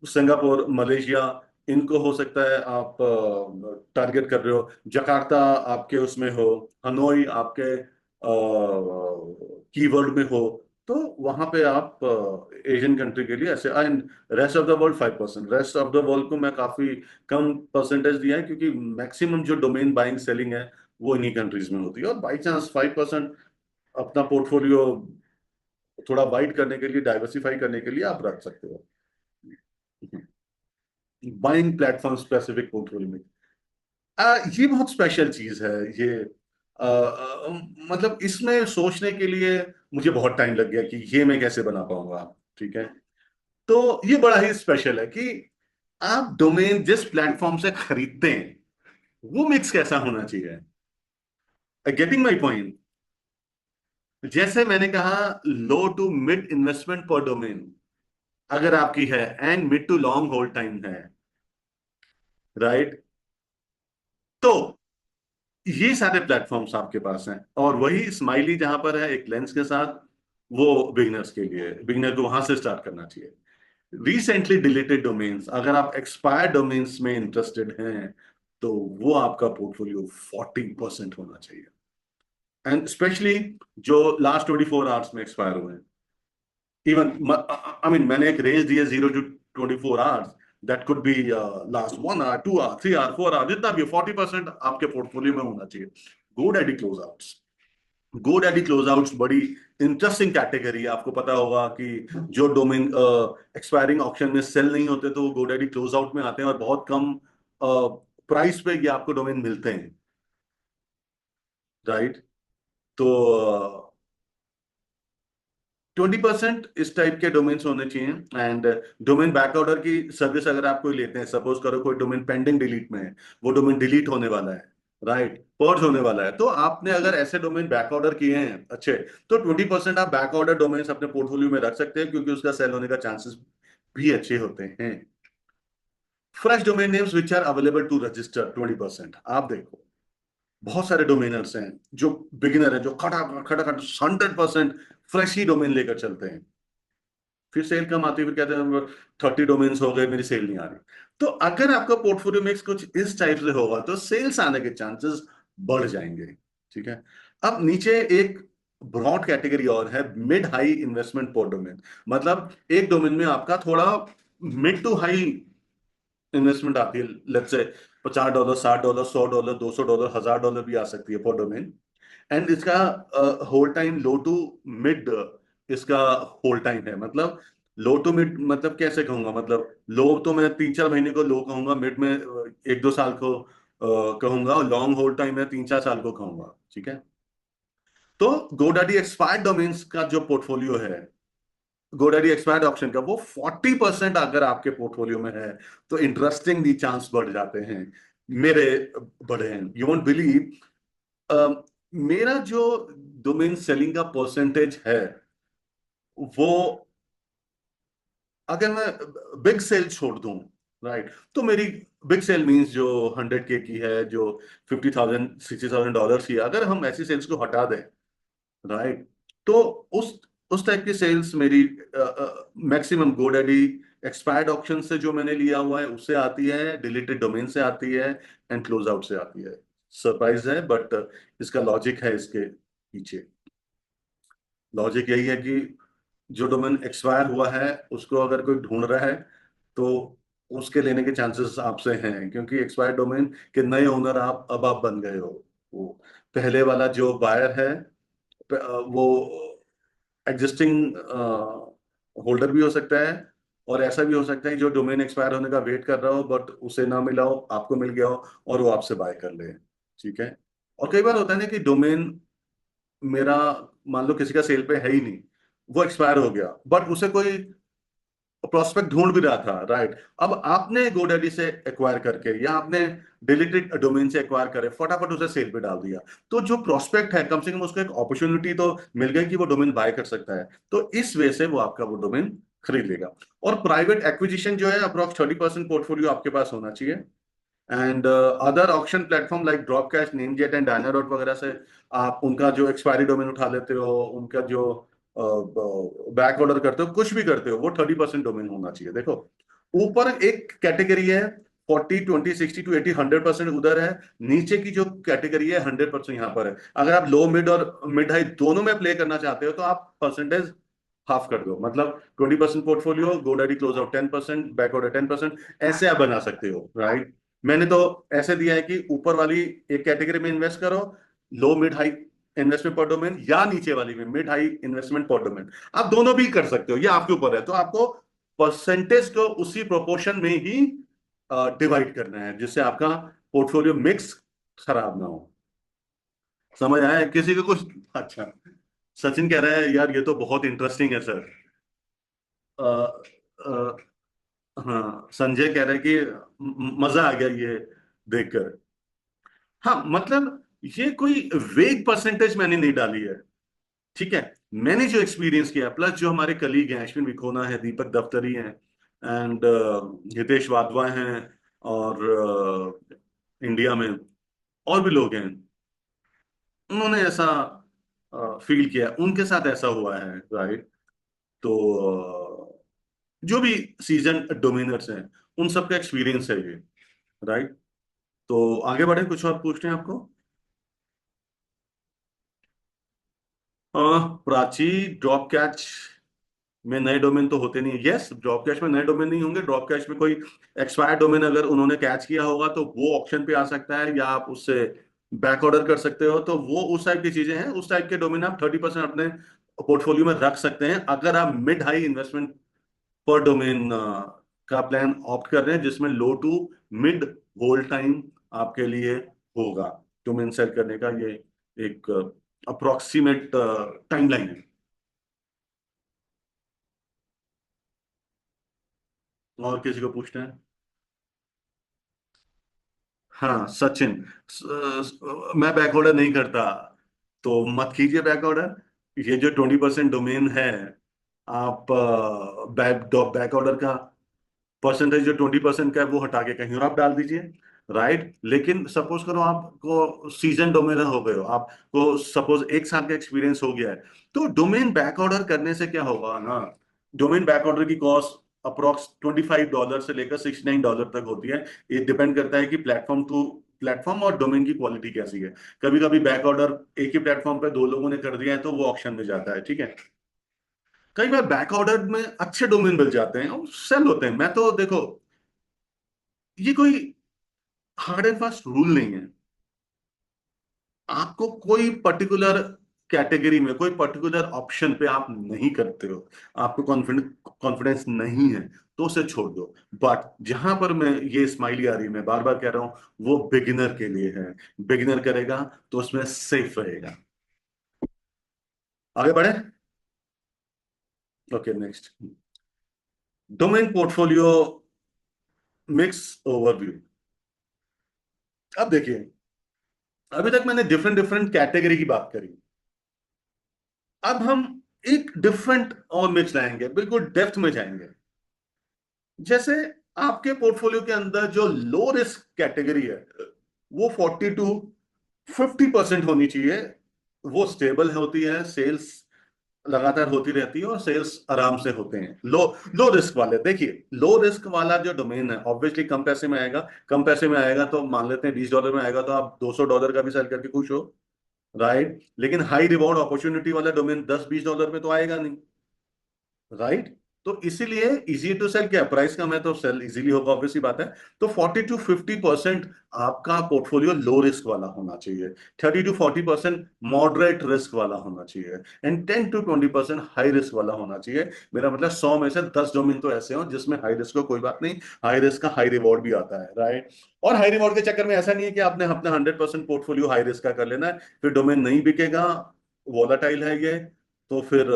Speaker 1: सिंगापुर, मलेशिया, इनको हो सकता है आप टारगेट कर रहे हो, जकार्ता आपके उसमें हो, हनोई आपके कीवर्ड में हो, तो वहां पे आप एशियन कंट्री के लिए ऐसे। And rest of the world 5%, rest of the world को मैं काफी कम परसेंटेज दिया है, क्योंकि मैक्सिमम जो डोमेन बाइंग सेलिंग है वो इन्हीं कंट्रीज में होती है, और बाई चांस 5% अपना पोर्टफोलियो थोड़ा वाइड करने के लिए, डाइवर्सिफाई करने के लिए आप रख सकते हो बाइंग प्लेटफॉर्म स्पेसिफिक पोर्टफोलियो में। ये बहुत स्पेशल चीज है ये। मतलब इसमें सोचने के लिए मुझे बहुत टाइम लग गया कि ये मैं कैसे बना पाऊंगा, ठीक है। तो ये बड़ा ही स्पेशल है कि आप डोमेन जिस प्लेटफॉर्म से खरीदते हैं, वो मिक्स कैसा होना चाहिए। Getting my point. जैसे मैंने कहा, लो टू मिड इन्वेस्टमेंट पर डोमेन अगर आपकी है, and mid to long hold time है, राइट, तो ये सारे प्लेटफॉर्म्स आपके पास हैं। और वही स्माइली जहां पर है एक लेंस के साथ, वो बिगिनर्स के लिए, बिगिनर को वहां से स्टार्ट करना चाहिए। रिसेंटली डिलीटेड डोमेन्स, अगर आप एक्सपायर्ड डोमेन्स में इंटरेस्टेड हैं, तो वो आपका पोर्टफोलियो 40% होना चाहिए, एंड स्पेशली जो लास्ट 24 आवर्स में एक्सपायर हुए हैं। इवन आई मीन, मैंने एक रेंज दी है 0 to 24 hours, that could be last 1 hour, 2 hour, 3 hour, 4 hour, जितना भी 40% आपके पोर्टफोलियो में होना चाहिए। GoDaddy close outs, GoDaddy close outs बड़ी इंटरेस्टिंग कैटेगरी है। आपको पता होगा कि जो डोमेन एक्सपायरिंग ऑक्शन में सेल नहीं होते, तो वो GoDaddy क्लोज आउट में आते हैं, और बहुत कम प्राइस पे ये आपको डोमेन मिलते हैं, राइट। तो 20% इस टाइप के डोमेन्स होने चाहिए। एंड डोमेन बैक ऑर्डर की सर्विस अगर आप कोई लेते हैं, सपोज करो कोई डोमेन पेंडिंग डिलीट में है, वो डोमेन डिलीट होने वाला है, राइट, पर्ज होने वाला है, तो आपने अगर ऐसे डोमेन बैक ऑर्डर किए हैं अच्छे, तो 20% आप बैक ऑर्डर डोमेन्स अपने पोर्टफोलियो में रख सकते हैं, क्योंकि उसका सेल होने का चांसेस भी अच्छे होते हैं। Fresh domain names which are available to register 20%। आप देखो, बहुत सारे डोमेनर्स हैं जो बिगिनर हैं, जो खटा खटा खटा 100% फ्रेश ही डोमेन लेकर चलते हैं, फिर सेल कम आती है, फिर कहते हैं 30 डोमेन्स हो गए, मेरी सेल नहीं आ रही। तो अगर आपका पोर्टफोलियो मिक्स कुछ इस टाइप से होगा, तो सेल्स आने के चांसेस बढ़ जाएंगे, ठीक है। अब नीचे एक ब्रॉड कैटेगरी और है, मिड हाई इन्वेस्टमेंट पर डोमेन। मतलब एक डोमेन में आपका थोड़ा मिड टू हाई इन्वेस्टमेंट आती है, लेट्स से $50, $60, $100, $200, $1000 भी आ सकती है पर डोमेन। एंड इसका hold time low to mid, इसका होल्ड टाइम है। मतलब लो टू मिड मतलब कैसे कहूंगा, मतलब लो तो मैं 3-4 महीने को लो कहूंगा, मिड में 1-2 साल को कहूंगा, और लॉन्ग होल्ड टाइम में 3-4 साल को कहूंगा, ठीक है। तो GoDaddy एक्सपायर्ड डोमेन्स का जो पोर्टफोलियो है, GoDaddy एक्सपायर्ड ऑप्शन का, वो 40% अगर आपके पोर्टफोलियो में है, तो इंटरेस्टिंगली चांस बढ़ जाते हैं, मेरे बढ़े हैं। यू वोंट बिलीव, मेरा जो डोमेन सेलिंग का परसेंटेज है, वो अगर मैं बिग सेल छोड़ दूं, राइट, तो मेरी बिग सेल मींस जो 100K की है, जो 50,000 $60,000 की है, अगर हम ऐसी सेल्स को हटा दें, राइट, तो उस टाइप की सेल्स मेरी मैक्सिमम GoDaddy एक्सपायर्ड ऑप्शन से जो मैंने लिया हुआ है उससे आती है, डिलीटेड डोमेन से आती है, एंड क्लोज आउट से आती है। सरप्राइज है, बट इसका लॉजिक है इसके पीछे। लॉजिक यही है कि जो डोमेन एक्सपायर हुआ है, उसको अगर कोई ढूंढ रहा है, तो उसके लेने के चांसेस आपसे हैं, क्योंकि एक्सपायर्ड डोमेन के नए ओनर आप बन गए हो। वो पहले वाला जो बायर है, वो एग्जिस्टिंग होल्डर भी हो सकता है, और ऐसा भी हो सकता है जो डोमेन एक्सपायर होने का वेट कर रहा हो बट उसे ना मिला हो, आपको मिल गया हो और वो आपसे बाय कर ले। ठीक है। और कई बार होता है ना कि डोमेन मेरा, मान लो किसी का सेल पे है ही नहीं, वो एक्सपायर हो गया बट उसे कोई प्रोस्पेक्ट ढूंढ भी रहा था, राइट। अब आपने गोडैडी से एक्वायर करके या आपने डिलीटेड डोमेन से एक्वायर करे फटाफट उसे सेल पे डाल दिया, तो जो प्रोस्पेक्ट है कम से कम उसको एक अपॉर्चुनिटी तो मिल गई कि वो डोमेन बाय कर सकता है, तो इस वे से वो आपका वो डोमेन खरीद लेगा। और प्राइवेट एक्विजिशन जो है अप्रोक्स 30% पोर्टफोलियो आपके पास होना चाहिए। And other auction platform like drop cash, NameJet and Dynadot वगैरह से आप उनका जो एक्सपायरी डोमेन उठा लेते हो, उनका जो बैक ऑर्डर करते हो, कुछ भी करते हो, वो 30% डोमेन होना चाहिए। देखो ऊपर एक कैटेगरी है 40 20 60 to 80 100% उधर है, नीचे की जो कैटेगरी है 100% यहाँ पर है। अगर आप लो मिड और मिड हाई दोनों में प्ले करना चाहते हो तो आप परसेंटेज हाफ कर दो, मतलब 20% portfolio, GoDaddy close out 10%, back order 10%, ऐसे आप बना सकते हो, राइट। मैंने तो ऐसे दिया है कि ऊपर वाली एक कैटेगरी में इन्वेस्ट करो, लो मिड हाई इन्वेस्टमेंट पर डोमेन, या नीचे वाली में मिड हाई इन्वेस्टमेंट पर डोमेन। आप दोनों भी कर सकते हो, ये आपके ऊपर है। तो आपको परसेंटेज को उसी प्रोपोर्शन में ही डिवाइड करना है जिससे आपका पोर्टफोलियो मिक्स खराब ना हो। समझ आया किसी को कुछ? अच्छा। सचिन कह रहा है यार ये तो बहुत इंटरेस्टिंग है सर। अ, अ, हाँ, संजय कह रहे हैं कि मजा आ गया ये देखकर। हाँ मतलब ये कोई वेग परसेंटेज मैंने नहीं डाली है, ठीक है। मैंने जो एक्सपीरियंस किया प्लस जो हमारे कलीग हैं, अश्विन विखोना है, दीपक दफ्तरी हैं, एंड हितेश वाधवा हैं, और इंडिया में और भी लोग हैं, उन्होंने ऐसा फील किया, उनके साथ ऐसा हुआ है, राइट। तो जो भी सीजन डोमिनर्स हैं उन सबका एक्सपीरियंस है ये, राइट। तो आगे बढ़े, कुछ और पूछते हैं आपको? प्राची, ड्रॉप कैच में नए डोमेन तो होते नहीं है। यस, ड्रॉप कैश में नए डोमेन नहीं होंगे। ड्रॉप कैश में कोई एक्सपायर डोमेन अगर उन्होंने कैच किया होगा तो वो ऑप्शन पे आ सकता है, या आप उससे बैक ऑर्डर कर सकते हो, तो वो उस टाइप की चीजें हैं। उस टाइप के डोमेन आप 30% अपने पोर्टफोलियो में रख सकते हैं अगर आप मिड हाई इन्वेस्टमेंट पर डोमेन का प्लान ऑप्ट कर रहे हैं जिसमें लो टू मिड होल्ड टाइम आपके लिए होगा। डोमेन सेल करने का ये एक अप्रोक्सीमेट टाइमलाइन है। और किसी को पूछना है? हाँ सचिन, मैं बैक ऑर्डर नहीं करता, तो मत कीजिए बैक ऑर्डर। ये जो 20% डोमेन है, आप बैक ऑर्डर का परसेंटेज जो 20% का है वो हटा के कहीं और आप डाल दीजिए, राइट। लेकिन सपोज करो आपको सीजन डोमेनर हो गए हो, आपको सपोज एक साल का एक्सपीरियंस हो गया है, तो डोमेन बैक ऑर्डर करने से क्या होगा ना, डोमेन बैक ऑर्डर की कॉस्ट अप्रोक्स $25 से लेकर $69 तक होती है। ये डिपेंड करता है कि प्लेटफॉर्म टू प्लेटफॉर्म और डोमेन की क्वालिटी कैसी है। कभी कभी बैक ऑर्डर एक ही प्लेटफॉर्म पे दो लोगों ने कर दिया है तो वो ऑप्शन में जाता है, ठीक है। कई बार बैक ऑर्डर में अच्छे डोमेन मिल जाते हैं और सेल होते हैं। मैं तो देखो, ये कोई हार्ड एंड फास्ट रूल नहीं है। आपको कोई पर्टिकुलर कैटेगरी में कोई पर्टिकुलर ऑप्शन पे आप नहीं करते हो, आपको कॉन्फिडेंस नहीं है, तो उसे छोड़ दो। बट जहां पर मैं ये स्माइली आ रही है, मैं बार बार कह रहा हूं, वो बिगिनर के लिए है। बिगिनर करेगा तो उसमें सेफ रहेगा। आगे बढ़े। Okay, next, domain portfolio mix overview. अब देखिए, अभी तक मैंने डिफरेंट डिफरेंट कैटेगरी की बात करी। अब हम एक डिफरेंट और मिक्स लाएंगे, बिल्कुल डेप्थ में जाएंगे। जैसे आपके पोर्टफोलियो के अंदर जो लो रिस्क कैटेगरी है, वो 40 to 50% होनी चाहिए। वो स्टेबल होती है, सेल्स लगातार होती रहती है और सेल्स आराम से होते हैं। लो लो रिस्क वाले, देखिए लो रिस्क वाला जो डोमेन है ऑब्वियसली कम पैसे में आएगा। कम पैसे में आएगा तो मान लेते हैं $20 में आएगा तो आप $200 का भी सेल करके खुश हो, राइट। लेकिन हाई रिवॉर्ड अपॉर्चुनिटी वाला डोमेन $10 20 में तो आएगा नहीं, राइट। तो इसीलिए इजी टू सेल क्या, प्राइस कम है तो सेल इजीली होगा, ऑब्वियस सी बात है। तो 40 to 50% आपका पोर्टफोलियो लो रिस्क वाला होना चाहिए, 30 to 40% मॉडरेट रिस्क वाला होना चाहिए, एंड 10 to 20% हाई रिस्क वाला होना चाहिए। मेरा मतलब 100 में से 10 डोमेन तो ऐसे हो जिसमें हाई रिस्क को कोई बात नहीं, हाई रिस्क का हाई रिवॉर्ड भी आता है, राइट। और हाई रिवॉर्ड के चक्कर में ऐसा नहीं है कि आपने अपना 100% पोर्टफोलियो हाई रिस्क का कर लेना है, फिर डोमेन नहीं बिकेगा, वोलाटाइल है ये, तो फिर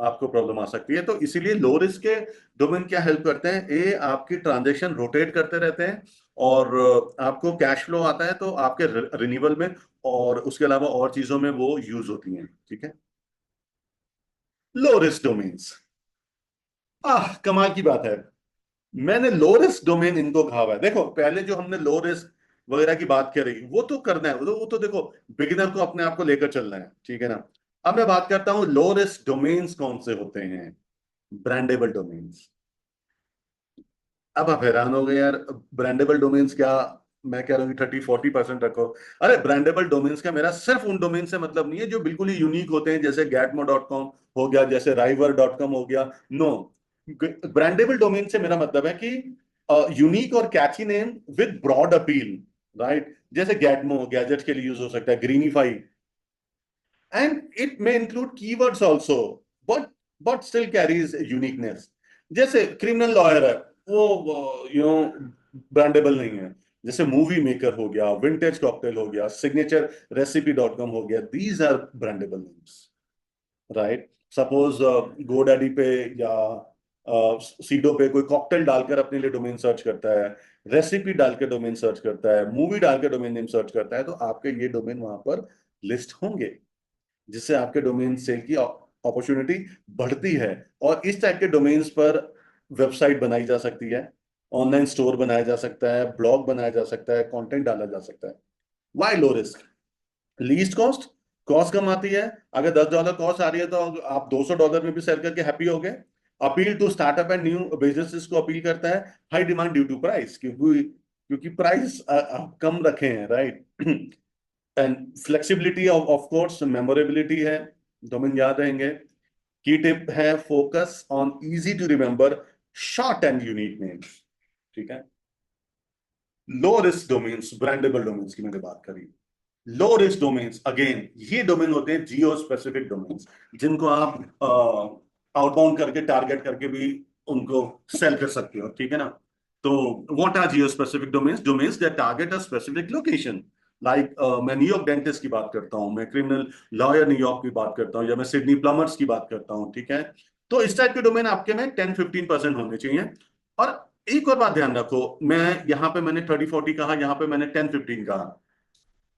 Speaker 1: आपको प्रॉब्लम आ सकती है। तो इसीलिए लो रिस्क के डोमेन क्या हेल्प करते हैं, ये आपकी ट्रांजेक्शन रोटेट करते रहते हैं, और आपको कैश फ्लो आता है तो आपके रिन्यूअल में और उसके अलावा और चीजों में वो यूज होती हैं, ठीक है। लो रिस्क डोमेन्स, कमाल की बात है, मैंने लो रिस्क डोमेन इनको कहा हुआ है। देखो पहले जो हमने लो रिस्क वगैरह की बात करी वो तो करना है, वो तो देखो बिगिनर को अपने आप को लेकर चलना है, ठीक है ना। अब मैं बात करता हूं लो रिस्क डोमेन्स कौन से होते हैं। Brandable domains. अब आप हैरान हो गए यार, ब्रांडेबल डोमेन्स क्या, मैं कह रहा हूँ 30-40% रखो। अरे ब्रांडेबल डोमेन्स का मेरा सिर्फ उन डोमेन से मतलब नहीं है जो बिल्कुल ही यूनिक होते हैं, जैसे गैटमो.com हो गया, जैसे राइवर.com हो गया, नो। ब्रांडेबल डोमेन से मेरा मतलब है कि यूनिक और catchy name with broad appeal, right. जैसे गैटमो गैजेट के लिए यूज हो सकता है, Greenify, and it may include keywords also, but still carries uniqueness. जैसे क्रिमिनल लॉयर है, वो ब्रांडेबल नहीं है। जैसे मूवी मेकर हो गया, विंटेज कॉकटेल हो गया, सिग्नेचर रेसिपी.com हो गया, these are brandable names, right. Suppose GoDaddy पे या सीडो पे कोई कॉकटेल डालकर अपने लिए डोमेन सर्च करता है, रेसिपी डाल के डोमेन सर्च करता है, मूवी डाल के डोमेन नेम सर्च करता है, तो आपके ये डोमेन वहां पर लिस्ट होंगे, जिससे आपके डोमेन सेल की अपॉर्चुनिटी बढ़ती है। और इस टाइप के डोमेन्स पर वेबसाइट बनाई जा सकती है, ऑनलाइन स्टोर बनाया जा सकता है, ब्लॉग बनाया जा सकता है, कंटेंट डाला जा सकता है। Why low risk, least cost, cost कम आती है। अगर $10 कॉस्ट आ रही है तो आप $200 में भी सेल करके हैप्पी हो गए। Appeal to startup and new businesses को अपील करता है। High demand due to price, क्योंकि प्राइस कम रखे हैं, right. And flexibility of course, memorability है, डोमेन याद रहेंगे। की टिप है focus on easy to remember short and unique names, ठीक है। Low risk domains, brandable domains की मैंने बात करी। लो रिस्क डोमेन्स अगेन, ये डोमेन होते हैं जियो स्पेसिफिक डोमेन्स, जिनको आप आउटबाउंड करके टारगेट करके भी उनको सेल कर सकते हो, ठीक है ना। तो what are geo specific domains, domains that target a specific location, like मैं न्यूयॉर्क डेंटिस्ट की बात करता हूं, मैं क्रिमिनल लॉयर न्यूयॉर्क की बात करता हूं, या मैं सिडनी प्लम्बर्स की बात करता हूं, ठीक है। तो इस टाइप के डोमेन आपके में 10-15% होने चाहिए। और एक और बात ध्यान रखो, मैं यहाँ पे मैंने 30-40 कहा, यहाँ पे मैंने 10-15 कहा,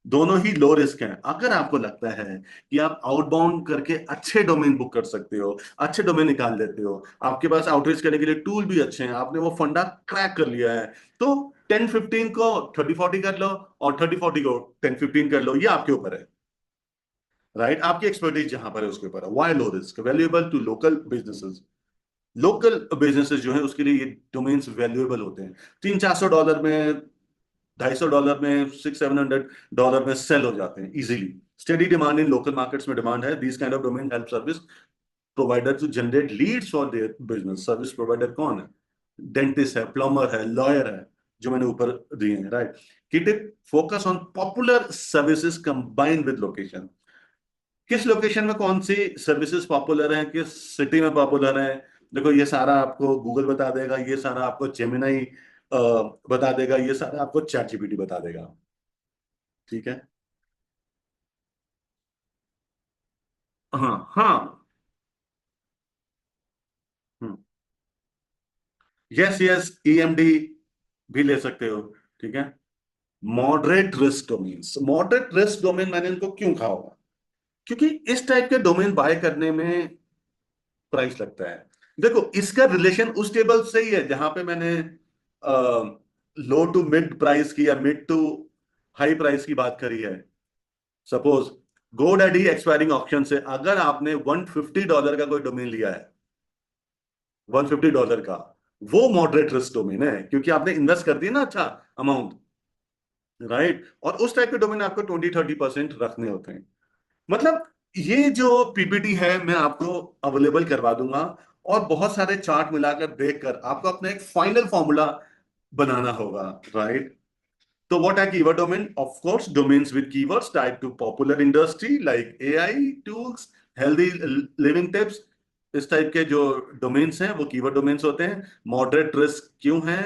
Speaker 1: दोनों ही लो रिस्क हैं। अगर आपको लगता है कि आप आउटबाउंड करके अच्छे डोमेन बुक कर सकते हो, अच्छे डोमेन निकाल लेते हो, आपके पास आउटरीच करने के लिए टूल भी अच्छे हैं, आपने वो फंडा क्रैक कर लिया है, तो 10-15 को 30-40 कर लो, और 30-40 को 10-15 कर लो, ये आपके ऊपर है, राइट। आपकी एक्सपर्टीज जहां पर है उसके ऊपर है। Why low risk, valuable to local businesses. Local businesses जो है उसके लिए ये डोमेन्स वैल्यूएबल होते हैं। $300-400 में, $250 में, $600-700 में सेल हो जाते हैं easily. Steady demand in local markets में डिमांड है। This kind of domain help service provider to generate leads for their business. Service provider कौन है, डेंटिस्ट है, प्लम्बर है, लॉयर है, जो मैंने ऊपर दिए हैं, right. Keep it focus on popular services combined with location. किस लोकेशन में कौन सी सर्विसेज पॉपुलर हैं, किस सिटी में पॉपुलर हैं, देखो ये सारा आपको गूगल बता देगा, ये सारा आपको जेमिनाई बता देगा, ये सारा आपको चैट जीपीटी बता देगा, ठीक है। हाँ हाँ। यस यस, ईएमडी भी ले सकते हो, ठीक है। Moderate risk domains, moderate risk domain मैंने इनको क्यों कहा होगा, क्योंकि इस टाइप के डोमेन बाय करने में प्राइस लगता है। देखो इसका रिलेशन उस टेबल से ही है जहां पे मैंने लो टू मिड प्राइस की या मिड टू हाई प्राइस की बात करी है। सपोज गोडैडी एक्सपायरिंग ऑप्शन से अगर आपने $150 का कोई डोमेन लिया है, $150 का, वो मॉडरेट रिस्क डोमेन है, क्योंकि आपने इन्वेस्ट कर दिया ना अच्छा अमाउंट, राइट। और उस टाइप के डोमेन आपको 20-30% रखने होते हैं। मतलब ये जो पीपीटी है मैं आपको अवेलेबल करवा दूंगा, और बहुत सारे चार्ट मिलाकर देखकर आपको अपना एक फाइनल फॉर्मूला बनाना होगा, right? So what are keyword domain? Of course, domains with keywords tied to popular industry like AI tools, healthy living tips. इस टाइप के जो डोमेन्स हैं वो कीवर्ड डोमेन्स होते हैं। मॉडरेट रिस्क क्यों है?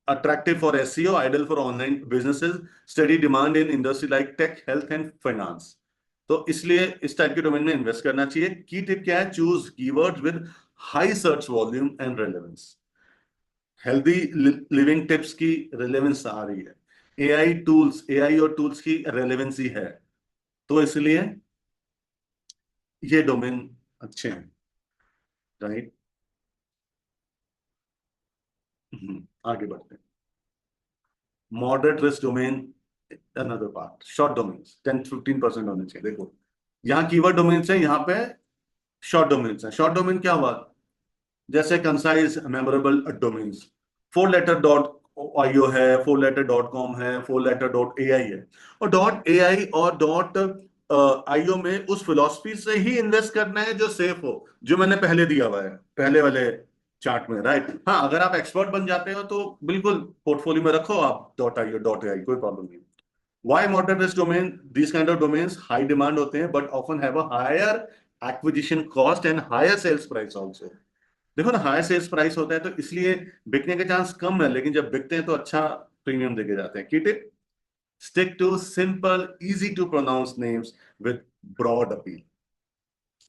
Speaker 1: Attractive for SEO, ideal for online businesses, study demand in industry like tech, health and finance. तो इसलिए इस टाइप के डोमेन में इन्वेस्ट करना चाहिए। की टिप क्या है? Choose keywords with high search volume and relevance. Healthy living tips की रेलेवेंस आ रही है, एआई टूल्स, एआई और टूल्स की रेलेवेंसी है, तो इसलिए ये डोमेन अच्छे हैं, राइट? आगे बढ़ते हैं। Moderate risk domain, another part. Short domains 10-15% होने चाहिए। देखो, यहाँ कीवर्ड डोमेन्स है, यहाँ पे शॉर्ट डोमेन्स है। शॉर्ट डोमेन क्या हुआ? जैसे concise memorable domains, 4 letter .io है, 4 लेटर .com है, 4 लेटर.ai है। और .ai और .io में उस फिलॉसफी से ही इन्वेस्ट करना है जो सेफ हो, जो मैंने पहले दिया हुआ है पहले वाले चार्ट में, राइट? हाँ, अगर आप एक्सपर्ट बन जाते हो तो बिल्कुल पोर्टफोलियो में रखो आप .io .ai, कोई प्रॉब्लम नहीं। Why moderate risk domain? These kind of domains high demand होते हैं but often have a higher acquisition cost and higher sales price also. देखो ना, हायर सेल्स प्राइस होता है तो इसलिए बिकने के चांस कम है, लेकिन जब बिकते हैं तो अच्छा प्रीमियम देके जाते हैं। Keep it, stick to simple easy to pronounce names with broad appeal,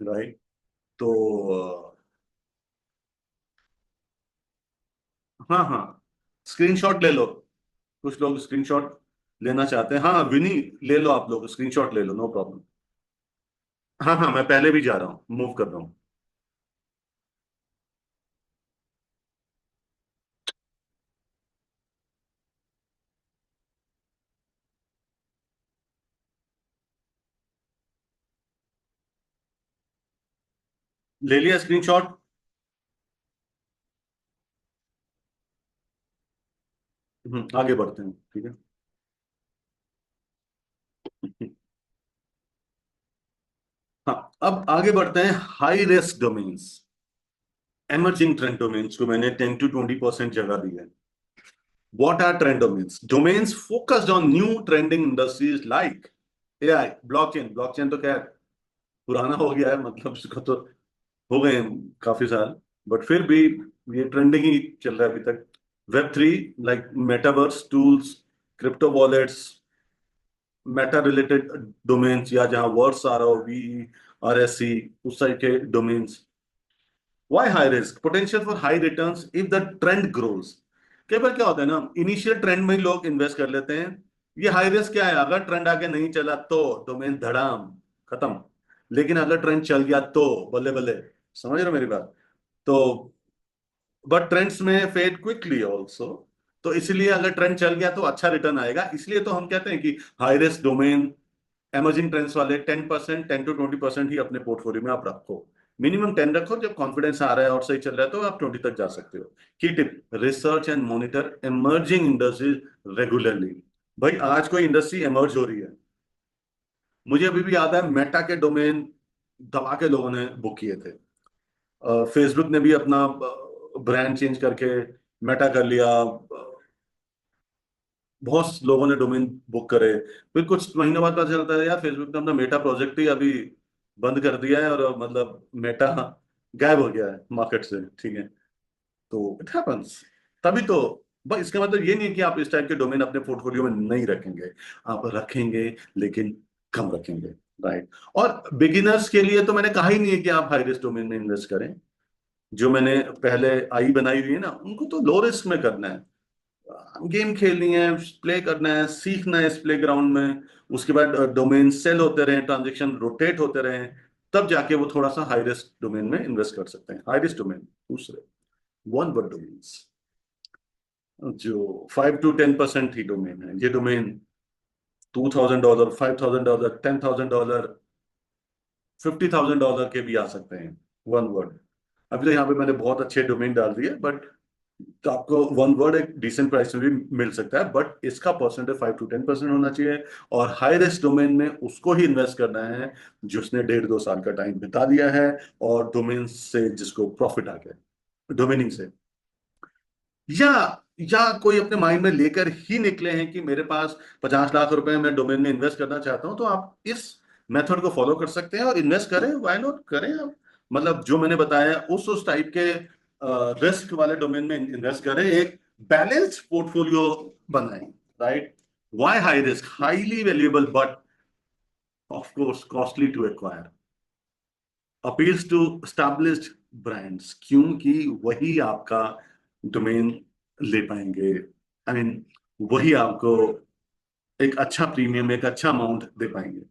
Speaker 1: right? तो हाँ हाँ, स्क्रीनशॉट ले लो। कुछ लोग स्क्रीनशॉट लेना चाहते हैं। हाँ विनी, ले लो, आप लोग स्क्रीनशॉट ले लो, नो प्रॉब्लम। हाँ हाँ, मैं पहले भी जा रहा हूँ, मूव कर रहा हूँ। ले लिया स्क्रीनशॉट? आगे बढ़ते हैं, ठीक है। हाँ, अब आगे बढ़ते हैं। High risk domains, emerging trend domains को मैंने 10 to 20% जगह दी है। What are trend domains? Domains focused on new trending industries like AI, blockchain। blockchain तो खैर पुराना हो गया है, मतलब इसको तो हो गए हैं काफी साल, बट फिर भी ये ट्रेंडिंग ही चल रहा है अभी तक। Web3 like metaverse tools, crypto wallets, Meta related domains, या जहां वर्ड्स आ रहा हो, VERSC, उस टाइप के domains. Why high risk? Potential for high returns if the trend grows। कई बार क्या होता है ना, इनिशियल ट्रेंड में ही लोग इन्वेस्ट कर लेते हैं। ये हाई रिस्क क्या है? अगर ट्रेंड आगे नहीं चला तो डोमेन धड़ाम खत्म, लेकिन अगर ट्रेंड चल गया तो बल्ले बल्ले। समझ रहे हो मेरी बात? तो बट ट्रेंड्स में फेड क्विकली ऑल्सो, तो इसलिए अगर ट्रेंड चल गया तो अच्छा रिटर्न आएगा। इसलिए तो हम कहते हैं कि high risk domain, emerging trends वाले 10%, 10 to 20% ही अपने पोर्टफोलियो में आप रखो। मिनिमम 10 रखो, जब कॉन्फिडेंस आ रहा है और सही चल रहा है तो आप 20 तक जा सकते हो। की tip, research and monitor emerging industries regularly. भाई आज कोई इंडस्ट्री एमर्ज हो रही है, मुझे अभी भी याद है मेटा के डोमेन दबा के लोगों ने बुक किए थे। फेसबुक ने भी अपना ब्रांड चेंज करके मेटा कर लिया। बहुत लोगों ने डोमेन बुक करे, फिर कुछ महीनों बाद पता चलता है यार फेसबुक ने अपना मेटा प्रोजेक्ट ही अभी बंद कर दिया है, और मतलब मेटा गायब हो गया है मार्केट से, ठीक है? तो इट हैपेंस। तभी तो, बस इसका मतलब ये नहीं है कि आप इस टाइप के डोमेन अपने पोर्टफोलियो में नहीं रखेंगे। आप रखेंगे, लेकिन कम रखेंगे, राइट? और बिगिनर्स के लिए तो मैंने कहा ही नहीं है कि आप हाई रिस्क डोमेन में इन्वेस्ट करें। जो मैंने पहले आई बनाई हुई है ना, उनको तो लो रिस्क में करना है। गेम खेलनी है, प्ले करना है, सीखना है इस प्ले ग्राउंड में। उसके बाद डोमेन सेल होते रहे, ट्रांजेक्शन रोटेट होते रहे, तब जाके वो थोड़ा सा हाई रिस्क डोमेन में इन्वेस्ट कर सकते हैं। हाई रिस्क डोमेन दूसरे, वन वर्ड डोमेन्स, जो 5 to 10% ही डोमेन है। ये डोमेन $2,000, $5,000, $10,000, $50,000 के भी आ सकते हैं, वन वर्ड। अभी तो यहाँ पे मैंने बहुत अच्छे डोमेन डाल दिए, बट तो आपको वन वर्ड एक डिसेंट प्राइस में भी मिल सकता है, बट इसका परसेंटेज 5 to 10% होना चाहिए। और हाई रिस्क डोमेन में उसको ही इन्वेस्ट करना है जिसने 1.5-2 साल का टाइम बिता दिया है और डोमेन से जिसको प्रॉफिट आ गया डोमेनिंग से, या कोई अपने माइंड में लेकर ही निकले हैं कि मेरे पास 50 लाख रुपए मैं डोमेन में इन्वेस्ट करना चाहता हूं, तो आप इस मेथड को फॉलो कर सकते हैं और इन्वेस्ट करें, व्हाई नॉट करें आप। मतलब जो मैंने बताया उस टाइप के रिस्क वाले डोमेन में इन्वेस्ट करें, एक बैलेंस्ड पोर्टफोलियो बनाएं, right. Why high risk, highly valuable but of course costly to acquire, appeals to established brands, क्योंकि वही आपका डोमेन ले पाएंगे, आई मीन वही आपको एक अच्छा प्रीमियम, एक अच्छा अमाउंट दे पाएंगे।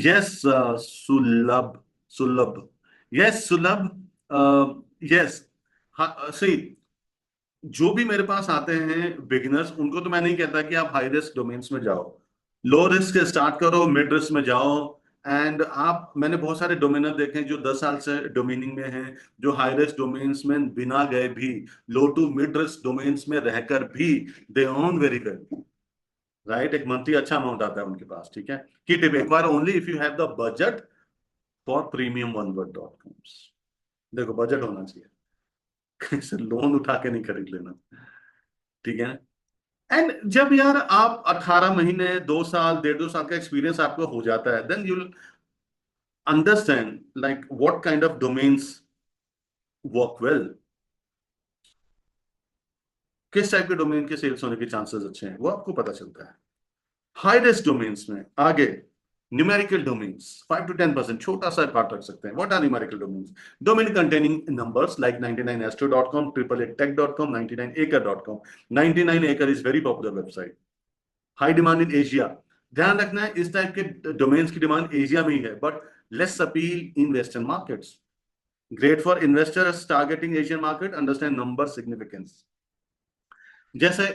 Speaker 1: यस सुलभ, सुलभ, यस सुलभ, यस। हाँ सही। जो भी मेरे पास आते हैं बिगिनर्स, उनको तो मैं नहीं कहता कि आप हाई रिस्क डोमेन्स में जाओ, लो रिस्क से स्टार्ट करो, मिड रिस्क में जाओ। एंड आप, मैंने बहुत सारे डोमेनर देखे हैं जो 10 साल से डोमेनिंग में हैं, जो हाई रिस्क डोमेन्स में बिना गए भी, low to mid risk domains में रहकर भी they earn very well, right. एक मंथली अच्छा अमाउंट आता है उनके पास, ठीक है। कि टिप, एक बार only if you have the budget for premium one word dot coms. देखो बजट होना चाहिए, कहीं से लोन उठा के नहीं खरीद लेना, ठीक है। एंड जब यार आप 18 महीने, 2 साल, 1.5 2 साल का एक्सपीरियंस आपको हो जाता है, then you understand like what kind of domains work well, किस टाइप के डोमेन के सेल्स होने के चांसेस अच्छे हैं, वो आपको पता चलता है। हाई रिस्क डोमेन्स में आगे न्यूमेरिकल डोमेन्स 5 to 10%, छोटा सा पार्ट रख सकते हैं। What are numerical domains? Domain containing numbers like 99astro.com, 888tech.com, 99acre.com। 99acre is very popular website, high demand in Asia. ध्यान रखना है इस टाइप के डोमेन्स की डिमांड एशिया में ही है, but less appeal in western markets. Great for investors targeting Asian market, understand number significance. जैसे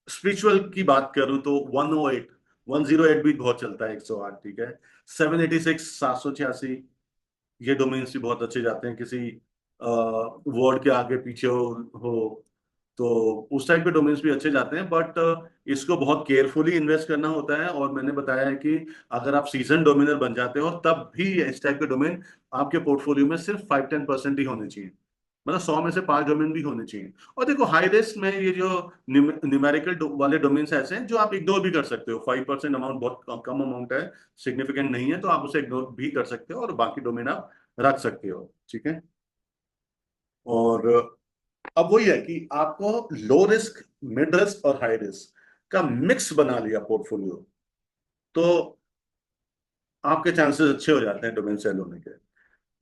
Speaker 1: spiritual की बात करूं तो 108, 108 भी बहुत चलता है, 108, ठीक है। 786, 786, ये डोमेन्स भी बहुत अच्छे जाते हैं, किसी वर्ड के आगे पीछे हो तो उस टाइप के डोमेन्स भी अच्छे जाते हैं, बट इसको बहुत केयरफुली इन्वेस्ट करना होता है। और मैंने बताया है कि अगर आप सीजन डोमिनर बन जाते हो तब भी इस टाइप के डोमेन आपके पोर्टफोलियो में सिर्फ 5-10% ही होने चाहिए, मतलब 100 में से 5 डोमेन भी होने चाहिए। और देखो हाई रिस्क में ये जो न्यूमेरिकल वाले डोमेन्स ऐसे हैं जो आप इग्नोर भी कर सकते हो, 5% अमाउंट बहुत कम अमाउंट है, सिग्निफिकेंट नहीं है, तो आप उसे इग्नोर भी कर सकते हो और बाकी डोमेन आप रख सकते हो, ठीक है। और अब वही है कि आपको लो रिस्क, मिड रिस्क और हाई रिस्क का मिक्स बना लिया पोर्टफोलियो, तो आपके चांसेस अच्छे हो जाते हैं डोमेन सेल होने के।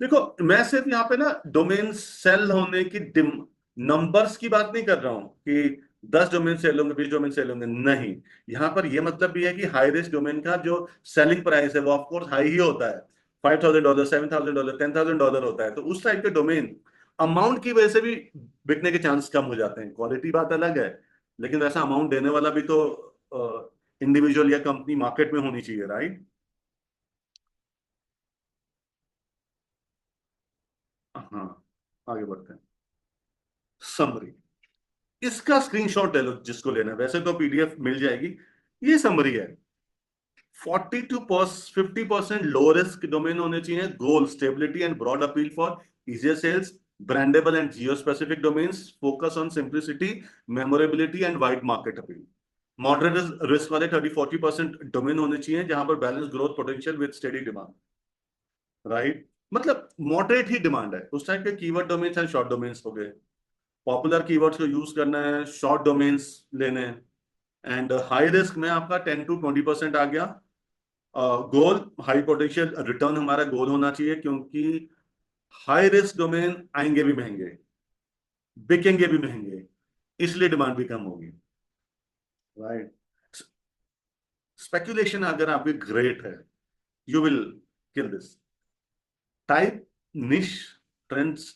Speaker 1: देखो मैं सिर्फ यहाँ पे ना डोमेन सेल होने की नंबर्स की बात नहीं कर रहा हूं कि 10 डोमेन सेल होंगे, 20 डोमेन सेल होंगे, नहीं। यहाँ पर यह मतलब भी है कि हाई रिस्क डोमेन का जो सेलिंग प्राइस है वो ऑफकोर्स हाई ही होता है, $5,000, $7,000, $10,000 होता है। तो उस टाइप के डोमेन अमाउंट की वजह से भी बिकने के चांस कम हो जाते हैं। क्वालिटी बात अलग है, लेकिन वैसा अमाउंट देने वाला भी तो इंडिविजुअल या कंपनी मार्केट में होनी चाहिए, राइट। हाँ, आगे बढ़ते हैं। समरी, इसका स्क्रीनशॉट ले लो जिसको लेना है, वैसे तो पीडीएफ मिल जाएगी। ये समरी है। 40 to 50% लो रिस्क डोमेन होने चाहिए, goal stability and broad appeal for easier sales, brandable and geo specific domains, focus on simplicity, memorability and wide market appeal. Moderate risk वाले 30-40% डोमेन होने चाहिए जहां पर balance growth potential with steady demand, right. मतलब moderate ही demand है उस type के keyword domains and short domains हो गए। पॉपुलर कीवर्ड्स को यूज करना है, शॉर्ट डोमेन्स लेने हैं। एंड हाई रिस्क में आपका 10 to 20% आ गया। गोल हाई पोटेंशियल रिटर्न हमारा गोल होना चाहिए, क्योंकि हाई रिस्क डोमेन आएंगे भी महंगे, बिकेंगे भी महंगे, इसलिए डिमांड भी कम होगी, राइट। स्पेकुलेशन अगर आपकी ग्रेट है, you will kill this type. Niche trends,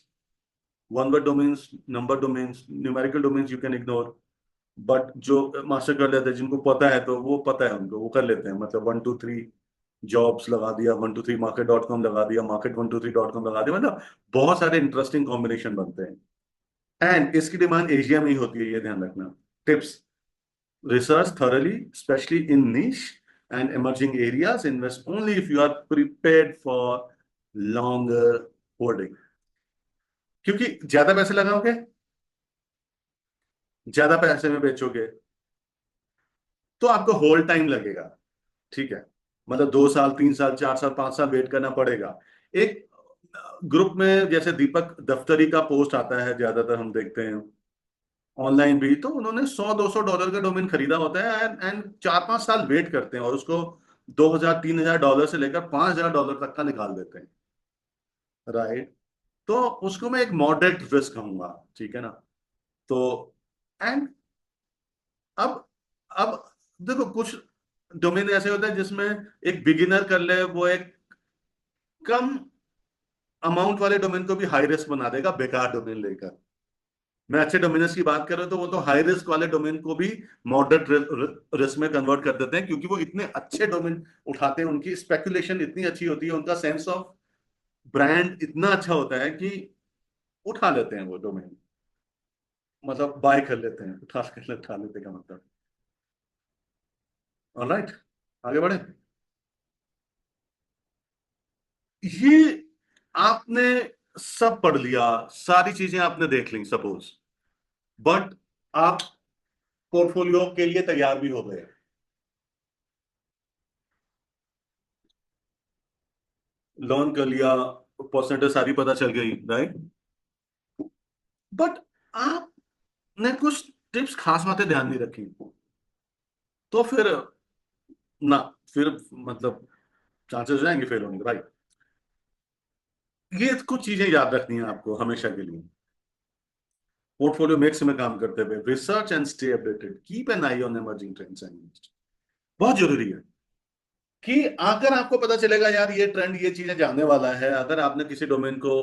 Speaker 1: one word domains, number domains, numerical domains you can ignore, but जो मास्टर कर लेते हैं जिनको पता है तो वो पता है उनको, वो कर लेते हैं, मतलब 1 2 3 जॉब्स लगा दिया, 123market.com लगा दिया, market123.com लगा दिया, मतलब बहुत सारे इंटरेस्टिंग कॉम्बिनेशन बनते हैं। एंड इसकी डिमांड एशिया में ही होती है, ये ध्यान रखना। Tips: research thoroughly, especially in niche and emerging areas. Invest only if you are prepared for longer holding. क्योंकि ज्यादा पैसे लगाओगे, ज्यादा पैसे में बेचोगे, तो आपको होल्ड टाइम लगेगा। ठीक है, मतलब 2 साल, 3 साल, 4 साल, 5 साल वेट करना पड़ेगा। एक ग्रुप में जैसे दीपक दफ्तरी का पोस्ट आता है, ज्यादातर हम देखते हैं ऑनलाइन भी, तो उन्होंने 100-200 डॉलर का डोमेन खरीदा होता है, एंड 4-5 साल वेट करते हैं और उसको $2,000-3,000 से लेकर $5,000 तक का निकाल देते हैं। राइट। तो उसको मैं एक मॉडरेट रिस्क कहूंगा, ठीक है ना। तो एंड अब अब देखो, कुछ डोमेन ऐसे होते हैं जिसमें एक बिगिनर कर ले, वो एक कम अमाउंट वाले डोमेन को भी हाई रिस्क बना देगा बेकार डोमेन लेकर। मैं अच्छे डोमेनर्स की बात कर रहा हूं, तो वो तो हाई रिस्क वाले डोमेन को भी मॉडरेट रिस्क में कन्वर्ट कर देते हैं, क्योंकि वो इतने अच्छे डोमेन उठाते हैं, उनकी स्पेकुलेशन इतनी अच्छी होती है, उनका सेंस ऑफ ब्रांड इतना अच्छा होता है कि उठा लेते हैं वो डोमेन, मतलब बाय कर लेते हैं, उठा लेते का मतलब। ऑलराइट, आगे बढ़े। ये आपने सब पढ़ लिया, सारी चीजें आपने देख ली सपोज, बट आप पोर्टफोलियो के लिए तैयार भी हो गए, लर्न कर लिया, परसेंटेज सारी पता चल गई, राइट। बट आपने कुछ टिप्स, खास बातें ध्यान नहीं रखी, तो फिर ना, फिर मतलब चांसेस हो जाएंगे फेल होने के, राइट। ये कुछ चीजें याद रखनी है आपको हमेशा के लिए। पोर्टफोलियो मिक्स में काम करते हुए, research and stay updated, keep an I on emerging trends and, बहुत जरूरी है कि अगर आपको पता चलेगा यार ये ट्रेंड, ये चीजें जाने वाला है, अगर आपने किसी डोमेन को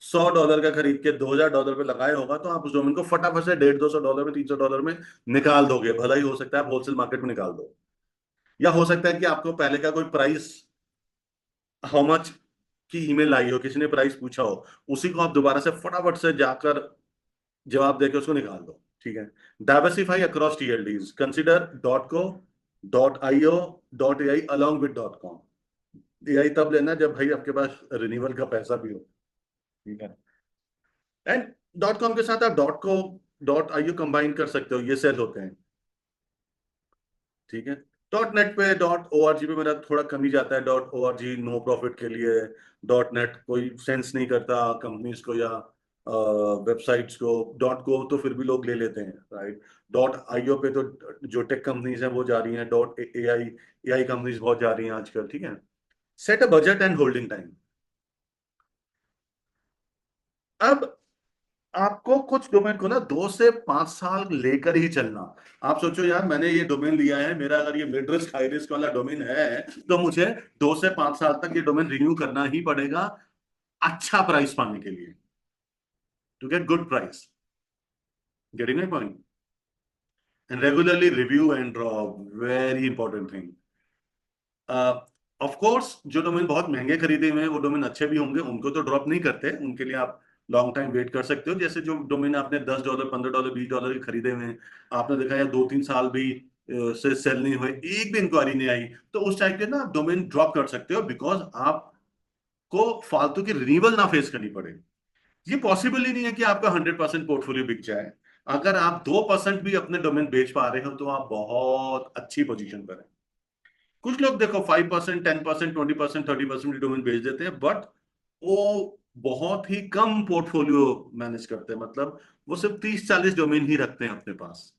Speaker 1: $100 का खरीद के $2,000 पे लगाए होगा, तो आप उस डोमेन को फटाफट से 150-200 डॉलर में, $300 में निकाल दोगे। भला ही हो सकता है आप होलसेल मार्केट में निकाल दो, या हो सकता है कि आपको पहले का कोई प्राइस, हाउ मच की ईमेल आई हो, किसी ने प्राइस पूछा हो, उसी को आप दोबारा से फटाफट से जाकर जवाब देकर उसको निकाल दो। ठीक है। Diversify across TLDs, consider .co, .io, .ai along with .com। AI तब लेना जब भाई आपके पास रिन्यूअल का पैसा भी हो। ठीक है। एंड .com के साथ आप .co, .io कंबाइन कर सकते हो, ये सेल होते हैं। ठीक है। .net पे, .org पे मेरा थोड़ा कम ही जाता है। .org नो प्रॉफिट के लिए, .net कोई सेंस नहीं करता कंपनीज को या वेबसाइट्स को। .co तो फिर भी लोग ले लेते हैं, राइट। .io पे तो जो टेक कंपनीज हैं वो जा रही हैं। .ai, एआई कंपनीज बहुत जा रही हैं आजकल। ठीक है। Set a budget and holding time. अब आपको कुछ डोमेन को ना 2 से 5 साल लेकर ही चलना। आप सोचो यार, मैंने ये डोमेन लिया है, मेरा अगर ये मिड रिस्क हाई रिस्क वाला डोमेन है, तो मुझे 2 से 5 साल तक ये डोमेन रिन्यू करना ही पड़ेगा, अच्छा प्राइस पाने के लिए, to get good price. Getting my point. And regularly review and drop, very important thing. Of course जो डोमेन बहुत महंगे खरीदे हुए हैं, वो डोमेन अच्छे भी होंगे, उनको तो ड्रॉप नहीं करते, उनके लिए आप लॉन्ग टाइम वेट कर सकते हो। जैसे जो डोमेन आपने $10, $15, $20 के खरीदे हुए हैं, आपने देखा या 2-3 साल भी से सेल नहीं हुए, एक भी इंक्वायरी नहीं आई, तो उस टाइप के ना डोमेन ड्रॉप कर सकते हो, बिकॉज आपको फालतू की रिन्यूअल ना फेस करनी पड़े। ये पॉसिबल ही नहीं है कि आपका 100% पोर्टफोलियो बिक जाए। अगर आप 2% भी अपने डोमेन बेच पा रहे हो, तो आप बहुत अच्छी पोजीशन पर है। कुछ लोग देखो 5%, 10%, 20%, 30% डोमेन बेच देते हैं, बट वो बहुत ही कम पोर्टफोलियो मैनेज करते हैं, मतलब वो सिर्फ 30-40 डोमेन ही रखते हैं अपने पास।